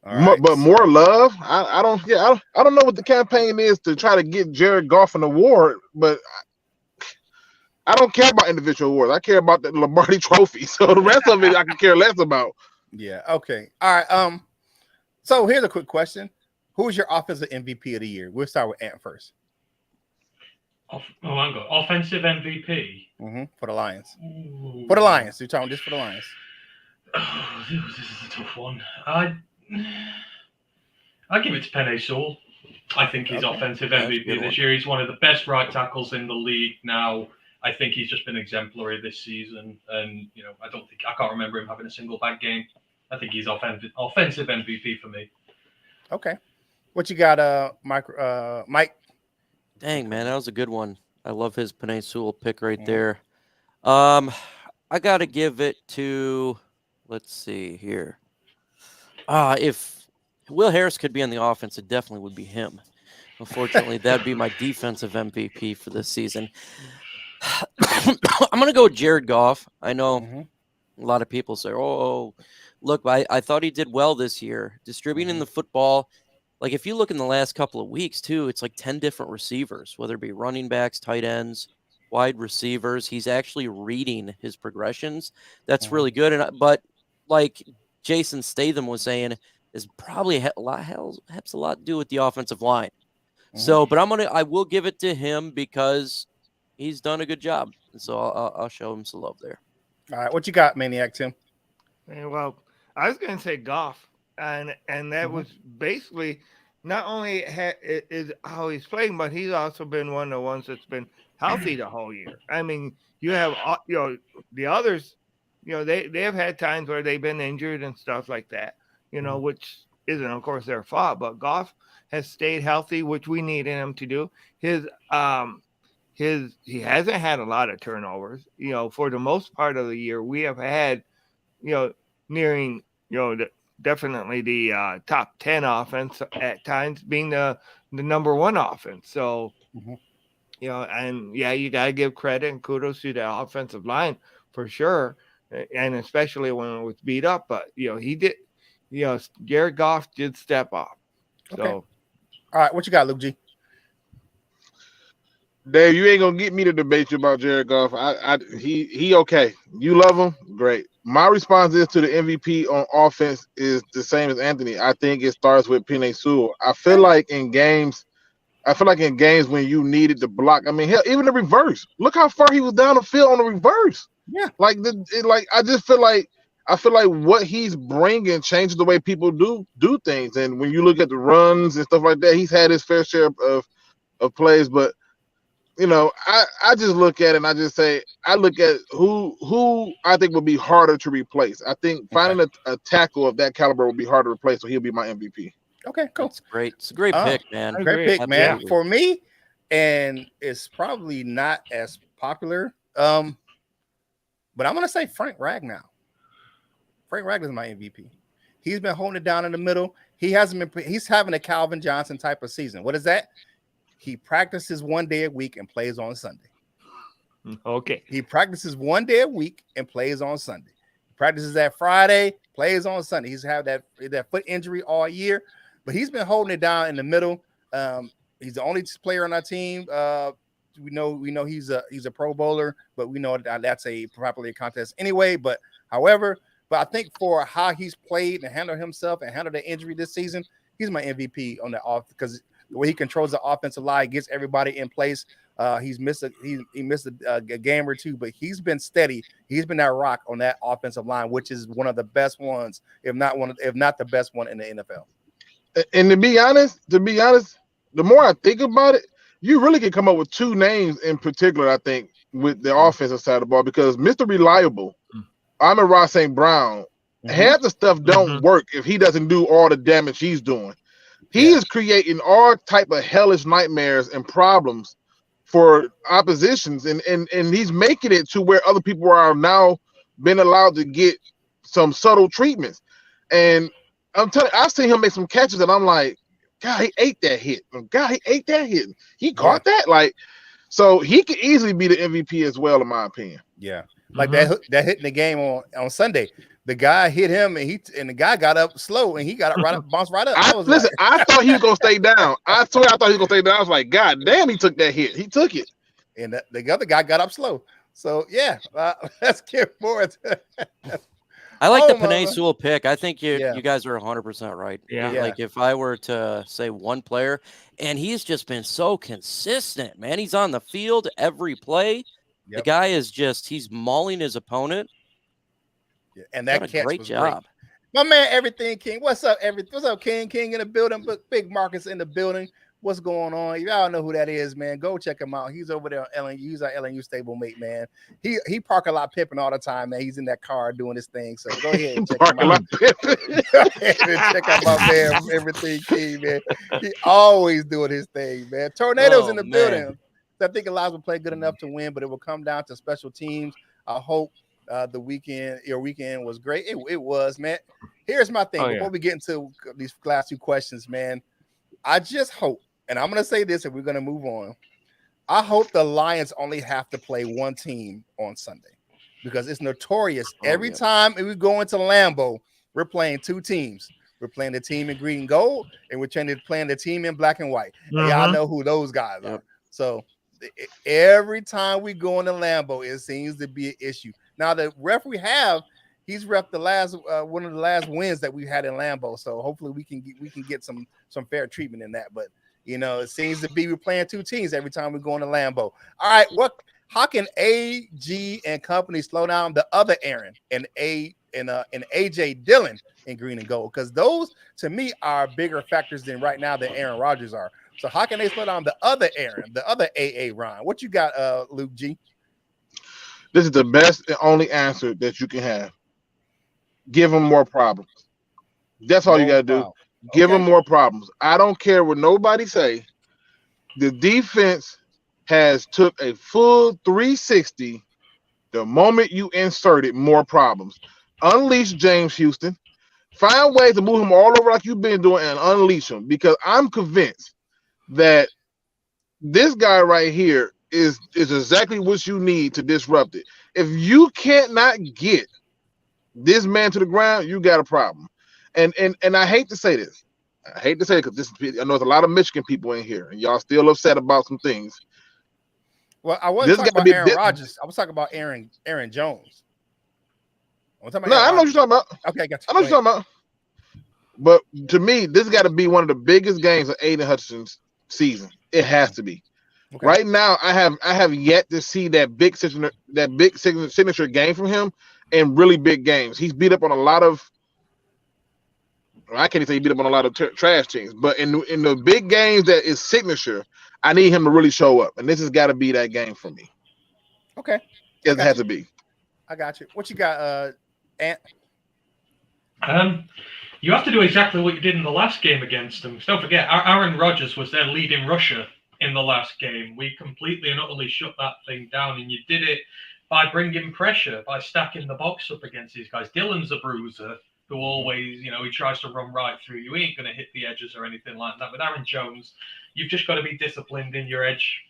but more love. I don't know what the campaign is to try to get Jared Goff an award, but I don't care about individual awards. I care about the Lombardi Trophy. So the rest of it, I can care less about. Yeah. Okay. All right. So here's a quick question: who is your offensive MVP of the year? We'll start with Ant first. Offensive MVP for the Lions. Ooh. For the Lions, you're talking just for the Lions. Oh, this is a tough one. I give it to Penei Sewell. I think he's offensive MVP this year. He's one of the best right tackles in the league now. I think he's just been exemplary this season, and I can't remember him having a single bad game. I think he's offensive MVP for me. Okay, what you got, Mike? Dang, man, that was a good one. I love his Penei Sewell pick right there. I got to give it to, let's see here. If Will Harris could be on the offense, it definitely would be him. Unfortunately, that'd be my defensive MVP for this season. I'm going to go with Jared Goff. I know a lot of people say, oh, look, I thought he did well this year. Distributing the football. Like, if you look in the last couple of weeks, too, it's like 10 different receivers, whether it be running backs, tight ends, wide receivers. He's actually reading his progressions. That's really good. But like Jason Statham was saying, is probably has a lot to do with the offensive line. So, but I will give it to him because he's done a good job. And so I'll show him some love there. All right. What you got, Maniac Tim? Well, I was going to say Goff. And that was basically not only is how he's playing, but he's also been one of the ones that's been healthy the whole year. I mean, you have the others, they have had times where they've been injured and stuff like that, which isn't of course their fault. But Goff has stayed healthy, which we needed him to do. He hasn't had a lot of turnovers. For the most part of the year, we have had nearing definitely the top 10 offense at times, being the number one offense. So, and you got to give credit and kudos to the offensive line for sure. And especially when it was beat up, but he did, Jared Goff did step up. So, all right, what you got, Luke G? Dave, you ain't gonna get me to debate you about Jared Goff. He okay. You love him, great. My response is to the MVP on offense is the same as Anthony. I think it starts with Penei Sewell. I feel like in games when you needed to block. I mean, hell, even the reverse. Look how far he was down the field on the reverse. Yeah, I just feel like what he's bringing changes the way people do things. And when you look at the runs and stuff like that, he's had his fair share of plays, but. I just look at it and I just say I look at who I think would be harder to replace. I think finding a tackle of that caliber will be harder to replace, so he'll be my MVP. Okay, cool. That's great. It's a great pick, man. Great pick, man. For me, and it's probably not as popular, but I'm gonna say Frank Ragnow. Frank Ragnow's my MVP. He's been holding it down in the middle. He's having a Calvin Johnson type of season. What is that? He practices one day a week and plays on Sunday. Okay. He practices 1 day a week and plays on Sunday. He practices that Friday, plays on Sunday. He's had that foot injury all year, but he's been holding it down in the middle. He's the only player on our team. We know he's a Pro Bowler, but we know that's a popular contest anyway. But I think for how he's played and handled himself and handled the injury this season, he's my MVP on that off because the way he controls the offensive line, gets everybody in place. He missed a game or two, but he's been steady. He's been that rock on that offensive line, which is one of the best ones, if not the best one in the NFL. And to be honest, the more I think about it, you really can come up with two names in particular, I think, with the offensive side of the ball, because Mr. Reliable, Amon-Ra St. Brown, half the stuff don't work if he doesn't do all the damage he's doing. He is creating all type of hellish nightmares and problems for oppositions, and he's making it to where other people are now been allowed to get some subtle treatments. And I'm telling you, I've seen him make some catches and I'm like, God, he ate that hit. God, he ate that hit. He caught that. Like, so he could easily be the MVP as well, in my opinion. Yeah. Like that hit in the game on Sunday. The guy hit him and the guy got up slow and he got up bounced right up. I thought he was gonna stay down. I swear I thought he was gonna stay down. I was like, God damn, he took that hit. He took it. And the other guy got up slow. So yeah, let's get forward. I like the Penei Sewell pick. I think you guys are 100% right. Yeah. Like if I were to say one player, and he's just been so consistent, man. He's on the field every play. The guy is he's mauling his opponent. Yeah. And that catch great was job. Great. My man, Everything King. What's up, What's up, King? King in the building. Big Marcus in the building. What's going on? Y'all know who that is, man. Go check him out. He's over there on LNU. He's our LNU stablemate, man. He park a lot pimping all the time, man. He's in that car doing his thing. So go ahead and check him out. Go ahead and check out my man, Everything King, man. He always doing his thing, man. Tornadoes in the building. I think Elias will play good enough to win, but it will come down to special teams. I hope your weekend was great. It was, man. Here's my thing. Before we get into these last two questions, man, I just hope, and I'm going to say this and we're going to move on. I hope the Lions only have to play one team on Sunday because it's notorious. Every time we go into Lambeau, we're playing two teams. We're playing the team in green and gold, and we're playing the team in black and white. And y'all know who those guys are. So every time we go into Lambeau, it seems to be an issue. Now the ref he's ref the last one of the last wins that we had in Lambeau. So hopefully we can get some fair treatment in that. But it seems to be we're playing two teams every time we go into Lambeau. All right, how can AG and company slow down the other Aaron and AJ Dillon in green and gold? Because those to me are bigger factors than right now than Aaron Rodgers are. So how can they slow down the other Aaron, the other AA Ron? What you got, Luke G? This is the best and only answer that you can have. Give them more problems. That's all you got to do. Give them more problems. I don't care what nobody say. The defense has took a full 360 the moment you inserted more problems. Unleash James Houston. Find ways to move him all over like you've been doing and unleash him, because I'm convinced that this guy right here is exactly what you need to disrupt it. If you can't not get this man to the ground, you got a problem. And I hate to say this. I hate to say it because I know there's a lot of Michigan people in here, and y'all still upset about some things. Well, I wasn't talking about Aaron Rodgers. I was talking about Aaron Jones. I know what you're talking about. Okay, I got you. I know what you're talking about. But to me, this got to be one of the biggest games of Aiden Hutchinson's season. It has to be. Okay. Right now, I have yet to see that big signature game from him in really big games. He's beat up on a lot of. I can't even say he beat up on a lot of trash teams, but in the big games that is signature, I need him to really show up, and this has got to be that game for me. Okay, it has to be. I got you. What you got, Ant? You have to do exactly what you did in the last game against them. Don't forget, Aaron Rodgers was their leading rusher in the last game. We completely and utterly shut that thing down, and you did it by bringing pressure, by stacking the box up against these guys. Dillon's a bruiser who always, he tries to run right through you. He ain't going to hit the edges or anything like that. With Aaron Jones, you've just got to be disciplined in your edge,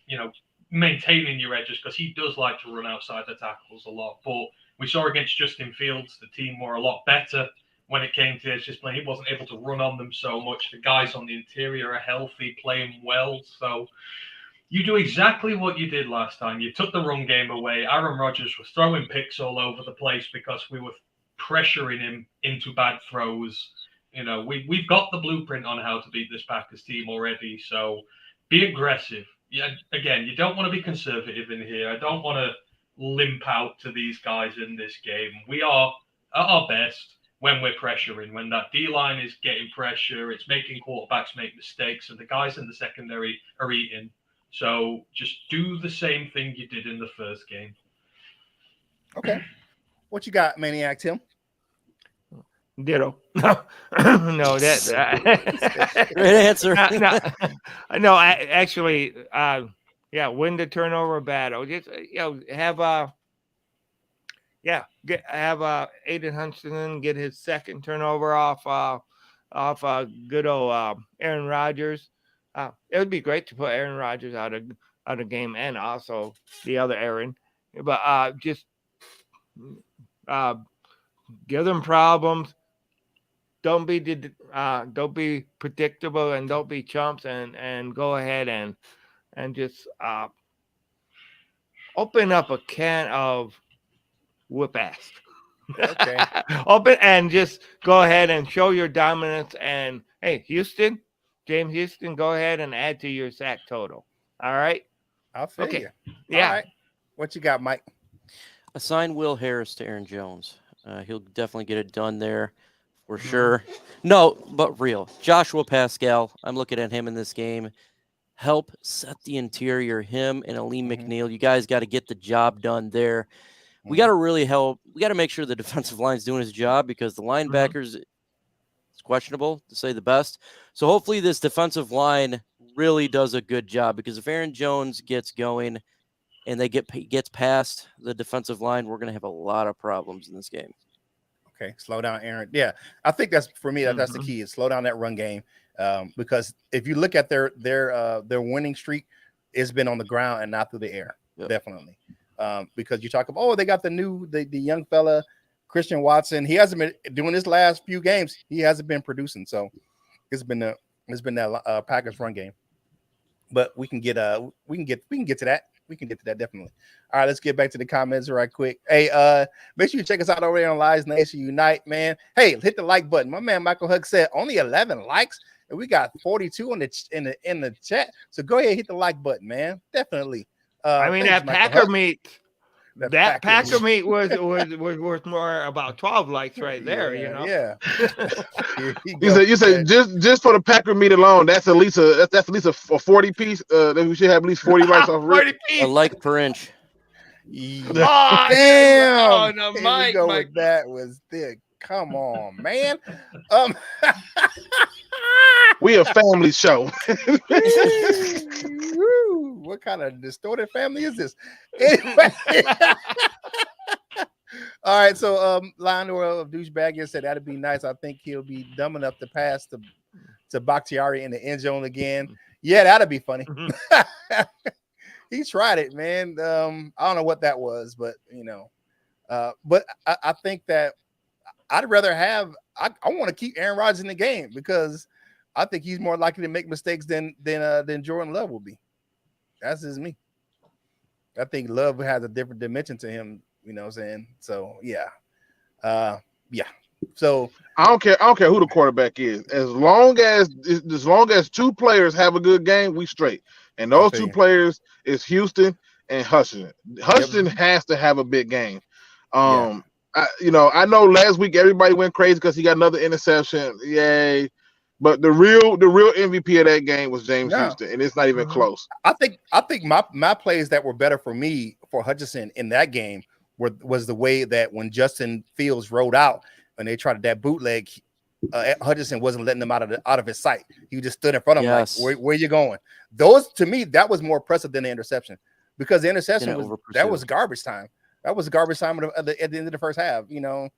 maintaining your edges, because he does like to run outside the tackles a lot. But we saw against Justin Fields, the team were a lot better when it came to edge discipline. He wasn't able to run on them so much. The guys on the interior are healthy, playing well. So you do exactly what you did last time. You took the run game away. Aaron Rodgers was throwing picks all over the place because we were pressuring him into bad throws. You know, we've got the blueprint on how to beat this Packers team already. So be aggressive. Yeah, again, you don't want to be conservative in here. I don't want to limp out to these guys in this game. We are at our best when we're pressuring, when that D-line is getting pressure, it's making quarterbacks make mistakes, and the guys in the secondary are eating. So just do the same thing you did in the first game. Okay. What you got, Maniac Tim? Ditto. No, that Great answer. no, actually, win the turnover battle. Just have Aiden Hutchinson get his second turnover off good old Aaron Rodgers. It would be great to put Aaron Rodgers out of game, and also the other Aaron, but just give them problems. Don't be predictable, and don't be chumps, and go ahead and just open up a can of whoop ass. Okay. Open and just go ahead and show your dominance. And hey, James Houston, go ahead and add to your sack total. All right. I'll feel you. Yeah. All right. What you got, Mike? Assign Will Harris to Aaron Jones. He'll definitely get it done there for sure. No, but real. Joshua Pascal, I'm looking at him in this game. Help set the interior, him and Aleem McNeil. You guys got to get the job done there. We got to really help. We got to make sure the defensive line's doing his job, because the linebackers, it's questionable to say the best. So hopefully this defensive line really does a good job, because if Aaron Jones gets going and they gets past the defensive line, we're going to have a lot of problems in this game. Okay, slow down, Aaron. Yeah, I think that's for me. That's the key, is slow down that run game, because if you look at their winning streak, it's been on the ground and not through the air. Yep. Definitely, because you talk about, they got the young fella Christian Watson. He hasn't been doing his last few games. He hasn't been producing, so it's been that Packers run game. But we can get to that. We can get to that, definitely. All right, let's get back to the comments right quick. Hey, make sure you check us out over there on Lives Nation Unite, man. Hey, hit the like button. My man Michael Huck said only 11 likes, and we got 42 in the chat. So go ahead, hit the like button, man. Definitely. That Packer meat. That Packer meat was worth more, about 12 likes right there. Yeah. You said just for the Packer meat alone, that's at least a 40 piece. We should have at least 40 likes off. 40 piece. A like per inch. Oh, damn! Oh, no, Mike, Mike. That was thick. Come on, man. We a family show. What kind of distorted family is this? Anyway. All right, so Lionel of Douchebag said that'd be nice. I think he'll be dumb enough to pass to Bakhtiari in the end zone again. Yeah, that'd be funny. He tried it, man. I don't know what that was, but but I think that I'd rather have. I want to keep Aaron Rodgers in the game, because I think he's more likely to make mistakes than Jordan Love will be. That's just me. I think Love has a different dimension to him. You know what I'm saying? So yeah. So I don't care who the quarterback is. As long as two players have a good game, we straight. And those two players is Houston and Hutchinson. Hutchinson has to have a big game. I know last week everybody went crazy because he got another interception. Yay. But the real MVP of that game was James Houston, and it's not even close. I think my plays that were better for me for Hutchinson in that game was the way that when Justin Fields rolled out and they tried that bootleg, Hutchinson wasn't letting them out of his sight. He just stood in front of him like, where you going? Those, to me, that was more impressive than the interception, because the interception was garbage time. That was garbage time at the end of the first half, And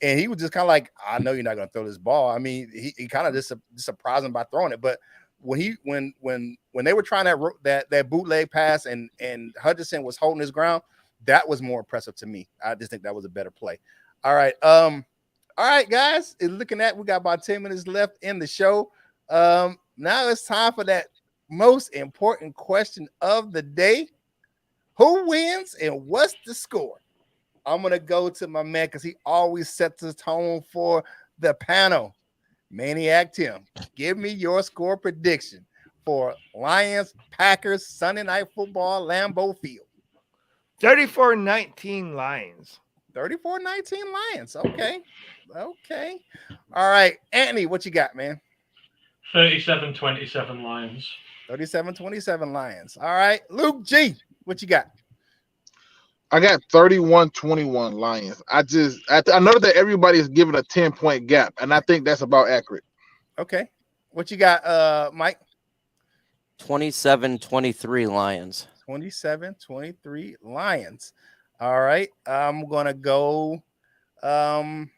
he was just kind of like, I know you're not going to throw this ball. I mean, he kind of just surprised him by throwing it. But when they were trying that bootleg pass and Hutchinson was holding his ground, that was more impressive to me. I just think that was a better play. All right, guys. Looking at, we got about 10 minutes left in the show. Now it's time for that most important question of the day: who wins and what's the score? I'm gonna go to my man because he always sets the tone for the panel. Maniac Tim, give me your score prediction for Lions Packers Sunday Night Football, Lambeau Field. 34-19 Lions. 34-19 Lions. Okay. All right, Anthony, what you got, man? 37-27 Lions. 37-27 Lions. All right, Luke G, what you got? I got 31-21 Lions. I know that everybody is giving a 10-point gap, and I think that's about accurate. Okay. What you got, Mike? 27-23 Lions. 27-23 Lions. All right. I'm gonna go 20.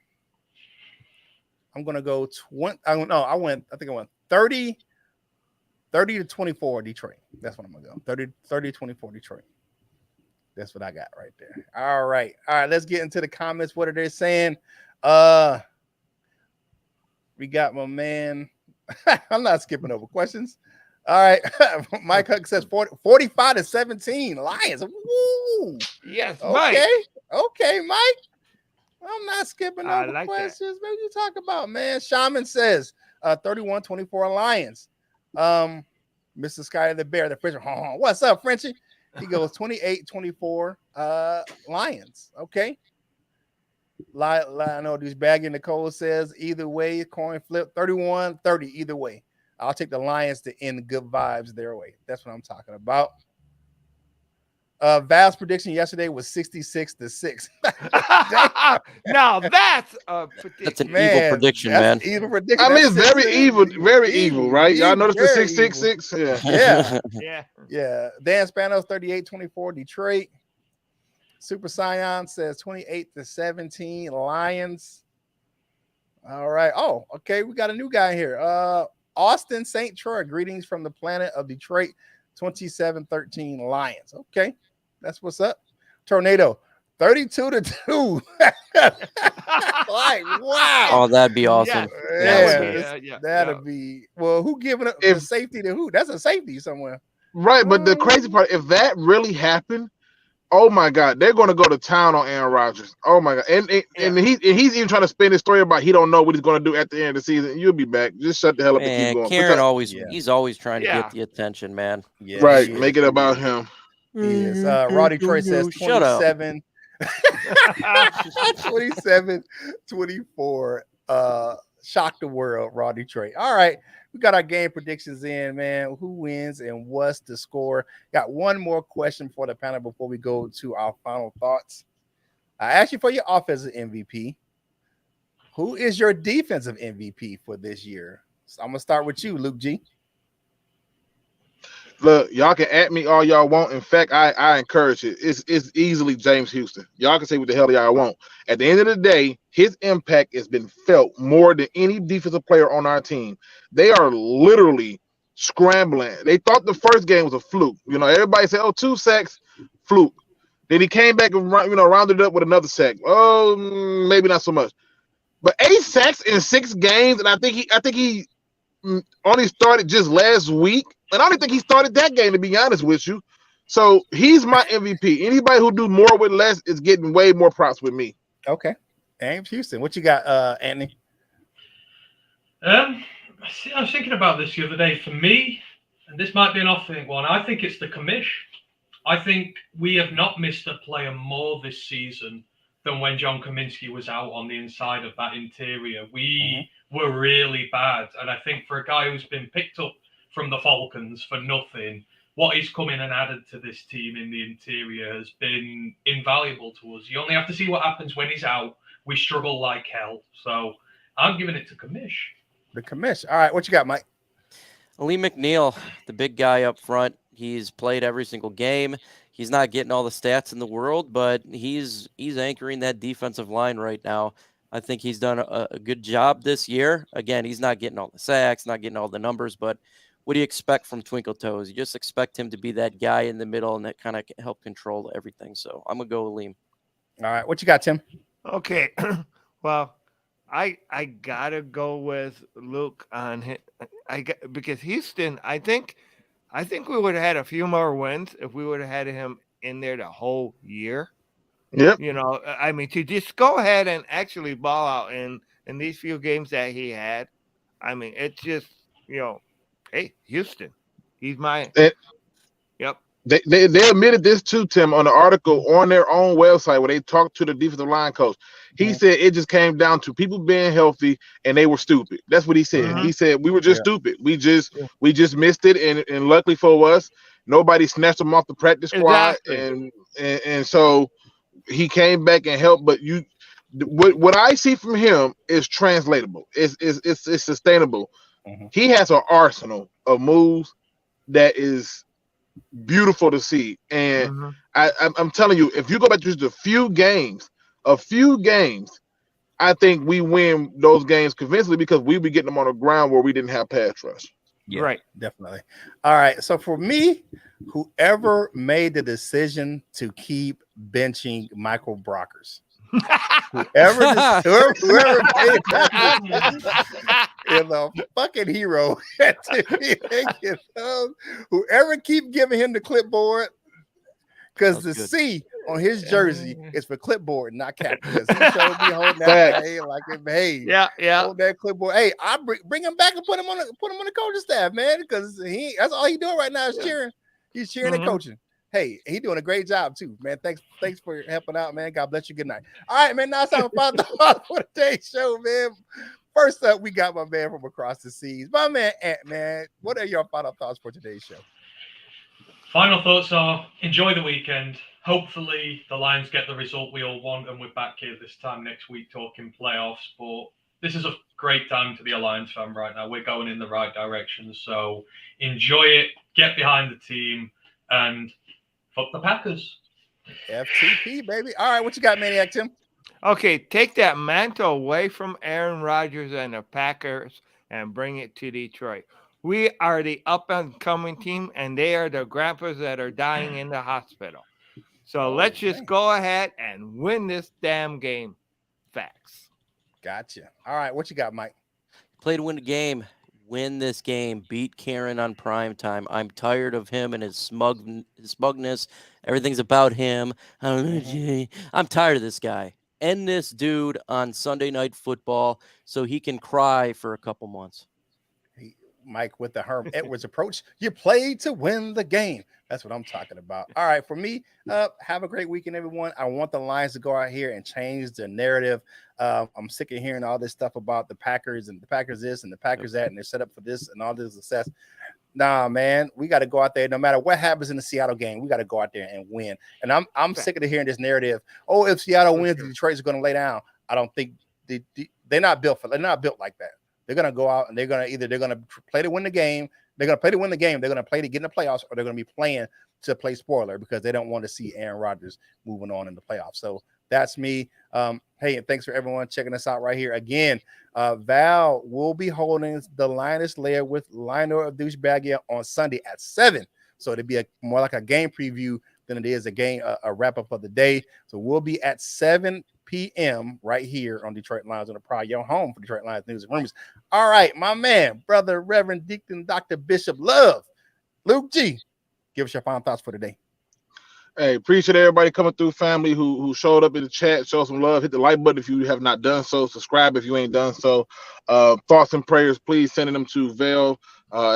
I went 30-24 Detroit. That's what I'm gonna go. 30-24 Detroit. That's what I got right there. All right. Let's get into the comments. What are they saying? We got my man. I'm not skipping over questions. All right. Mike Huck says 45-17 Lions. Woo! Yes, Okay. Mike. Okay, Mike. I'm not skipping over like questions. Maybe you talk about, man. Shaman says 31-24 Lions. Mr. Sky the Bear, the Frenchie. What's up, Frenchie? He goes 28-24 Lions. Okay. I know these Baggy Nicole says either way, coin flip 31-30 either way. I'll take the Lions to end good vibes their way. That's what I'm talking about. Val's prediction yesterday was 66-6. Now that's a prediction. That's an evil prediction, man. Evil prediction. I mean, it's very evil, right? Y'all notice the 666? Yeah. Dan Spanos 38-24 Detroit. Super Scion says 28-17 Lions. All right. Oh, okay. We got a new guy here. Austin St. Troy, greetings from the planet of Detroit, 27-13 Lions. Okay, that's what's up. Tornado, 32-2. Like, wow. Oh, that'd be awesome. That'd be. Well, who giving up the safety to who? That's a safety somewhere. Right, but the crazy part, if that really happened, oh my God, they're going to go to town on Aaron Rodgers. Oh my God, and he's even trying to spin his story about he don't know what he's going to do at the end of the season. You'll be back. Just shut the hell up and keep going. Karen he's always trying to get the attention, man. Yeah, right, make it about him. Yes. Roddy Troy says 27. 27-24. Shock the world, Roddy Troy. All right. We got our game predictions in, man. Who wins and what's the score? Got one more question for the panel before we go to our final thoughts. I asked you for your offensive MVP. Who is your defensive MVP for this year? So I'm gonna start with you, Luke G. Look, y'all can at me all y'all want. In fact, I encourage it. It's easily James Houston. Y'all can say what the hell y'all want. At the end of the day, his impact has been felt more than any defensive player on our team. They are literally scrambling. They thought the first game was a fluke. You know, everybody said, "Oh, 2 sacks, fluke." Then he came back and rounded it up with another sack. Oh, maybe not so much. But 8 sacks in 6 games, and I think he only started just last week. And I don't think he started that game, to be honest with you. So he's my MVP. Anybody who do more with less is getting way more props with me. Okay. James Houston. What you got, Anthony? I was thinking about this the other day. For me, and this might be an off-think one, I think it's the commish. I think we have not missed a player more this season than when John Kaminsky was out on the inside of that interior. We were really bad. And I think for a guy who's been picked up from the Falcons for nothing, what he's come in and added to this team in the interior has been invaluable to us. You only have to see what happens when he's out. We struggle like hell. So I'm giving it to Kamish. The commish. All right, what you got, Mike? Lee McNeil, the big guy up front. He's played every single game. He's not getting all the stats in the world, but he's anchoring that defensive line right now. I think he's done a good job this year. Again, he's not getting all the sacks, not getting all the numbers, but what do you expect from Twinkle Toes? You just expect him to be that guy in the middle and that kind of help control everything. So I'm gonna go Aleem. All right, what you got, Tim? Okay. Well, I gotta go with Luke on him. Because Houston, I think we would have had a few more wins if we would have had him in there the whole year. Yep. You know, I mean, to just go ahead and actually ball out in these few games that he had. I mean, it's just, hey, Houston, he's mine. Yep. They admitted this too, Tim, on the article on their own website where they talked to the defensive line coach. He said it just came down to people being healthy and they were stupid. That's what he said. He said we were just stupid. We just missed it, and luckily for us, nobody snatched them off the practice squad, and so he came back and helped. But what I see from him is translatable. It's sustainable. He has an arsenal of moves that is beautiful to see, and I'm telling you, if you go back to just a few games, I think we win those games convincingly because we be getting them on the ground where we didn't have pass rush. Yeah, right, definitely. All right, so for me, whoever made the decision to keep benching Michael Brockers, whoever made that is a fucking hero. Whoever keep giving him the clipboard, because the C on his jersey is for clipboard, not captain. He showed me holding that thing like it behaved. Yeah. Hold that clipboard. Hey, I bring him back and put him on the coaching staff, man, because that's all he's doing right now is cheering. He's cheering and coaching. Hey, he doing a great job too, man. Thanks for helping out, man. God bless you. Good night. All right, man. Now it's time for today's show, man. First up, we got my man from across the seas, my man Ant. Man, what are your final thoughts for today's show? Final thoughts are: enjoy the weekend. Hopefully, the Lions get the result we all want, and we're back here this time next week talking playoffs. But this is a great time to be a Lions fan right now. We're going in the right direction, so enjoy it. Get behind the team, and fuck the Packers. FTP, baby. All right, what you got, Maniac Tim? Okay, take that mantle away from Aaron Rodgers and the Packers and bring it to Detroit. We are the up-and-coming team, and they are the grandpas that are dying in the hospital. So let's just go ahead and win this damn game. Facts. Gotcha. All right, what you got, Mike? Play to win the game. Win this game. Beat Karen on prime time. I'm tired of him and his smugness. Everything's about him. I'm tired of this guy. End this dude on Sunday Night Football so he can cry for a couple months. Mike with the Herm Edwards approach. You play to win the game. That's what I'm talking about. All right, for me, have a great weekend, everyone. I want the Lions to go out here and change the narrative. I'm sick of hearing all this stuff about the Packers and the Packers this and the Packers that, and they're set up for this and all this success. Nah, man, we got to go out there. No matter what happens in the Seattle game, we got to go out there and win. And I'm sick of hearing this narrative. Oh, if Seattle wins, Detroit's going to lay down. I don't think they're not built like that. They're going to go out and they're going to play to win the game. They're going to play to win the game. They're going to play to get in the playoffs, or they're going to be playing to play spoiler because they don't want to see Aaron Rodgers moving on in the playoffs. So that's me. Hey, and thanks for everyone checking us out right here. Again, Val will be holding the Linus Lair with Lionel of Douchebagia on Sunday at 7. So it'll be more like a game preview than it is a wrap-up of the day. So we'll be at 7 p.m. right here on Detroit Lions on the Pride, your home for Detroit Lions news and rumors. All right, my man, brother, Reverend Deacon Dr. Bishop Love, Luke G, give us your final thoughts for today. Hey, appreciate everybody coming through, family who showed up in the chat. Show some love. Hit the like button if you have not done so. Subscribe if you ain't done so. Thoughts and prayers, please sending them to Vail,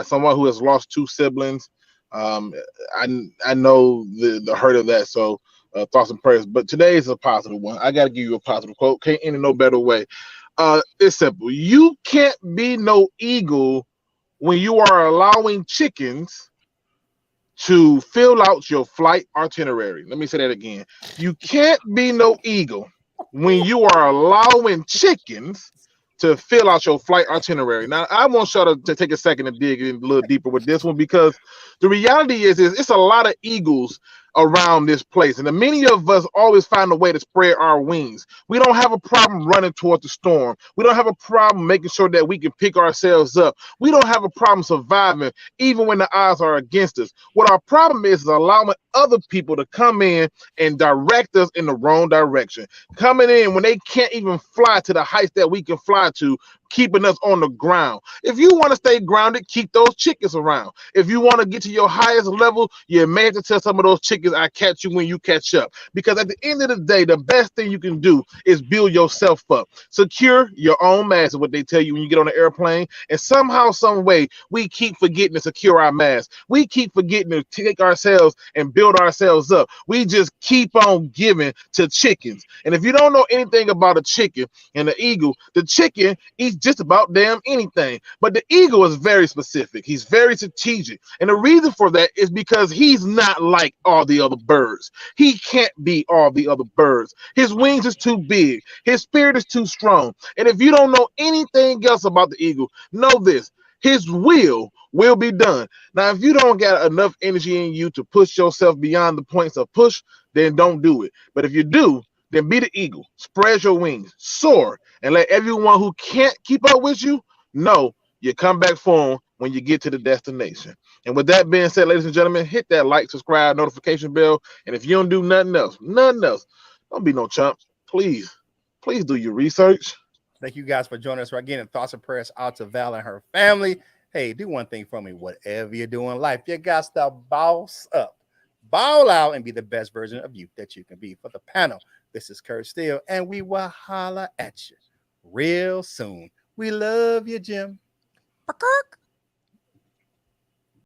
someone who has lost 2 siblings. I know the hurt of that, so thoughts and prayers. But today is a positive one. I got to give you a positive quote. Can't end in no better way. It's simple. You can't be no eagle when you are allowing chickens to fill out your flight itinerary. Let me say that again. You can't be no eagle when you are allowing chickens to fill out your flight itinerary. Now, I want y'all to take a second to dig in a little deeper with this one, because the reality is it's a lot of eagles around this place. And many of us always find a way to spread our wings. We don't have a problem running toward the storm. We don't have a problem making sure that we can pick ourselves up. We don't have a problem surviving even when the odds are against us. What our problem is allowing other people to come in and direct us in the wrong direction. Coming in when they can't even fly to the heights that we can fly to, keeping us on the ground. If you want to stay grounded, keep those chickens around. If you want to get to your highest level, you may have to tell some of those chickens, I catch you when you catch up. Because at the end of the day, the best thing you can do is build yourself up. Secure your own mask is what they tell you when you get on the airplane. And somehow, some way, we keep forgetting to secure our mask. We keep forgetting to take ourselves and build ourselves up. We just keep on giving to chickens. And if you don't know anything about a chicken and the eagle, the chicken eats just about damn anything. But the eagle is very specific. He's very strategic. And the reason for that is because he's not like all the other birds. He can't be all the other birds. His wings is too big. His spirit is too strong. And if you don't know anything else about the eagle, know this. His will be done. Now, if you don't got enough energy in you to push yourself beyond the points of push, then don't do it. But if you do, then be the eagle. Spread your wings, soar, and let everyone who can't keep up with you know you come back for them when you get to the destination. And with that being said, ladies and gentlemen, hit that like, subscribe, notification bell. And if you don't do nothing else, don't be no chump. Please do your research. Thank you guys for joining us. We're getting thoughts and prayers out to Val and her family. Hey, do one thing for me. Whatever you're doing in life, you got to boss up, ball out, and be the best version of you that you can be. For the panel, this is Curt Steele, and we will holler at you real soon. We love you, Jim.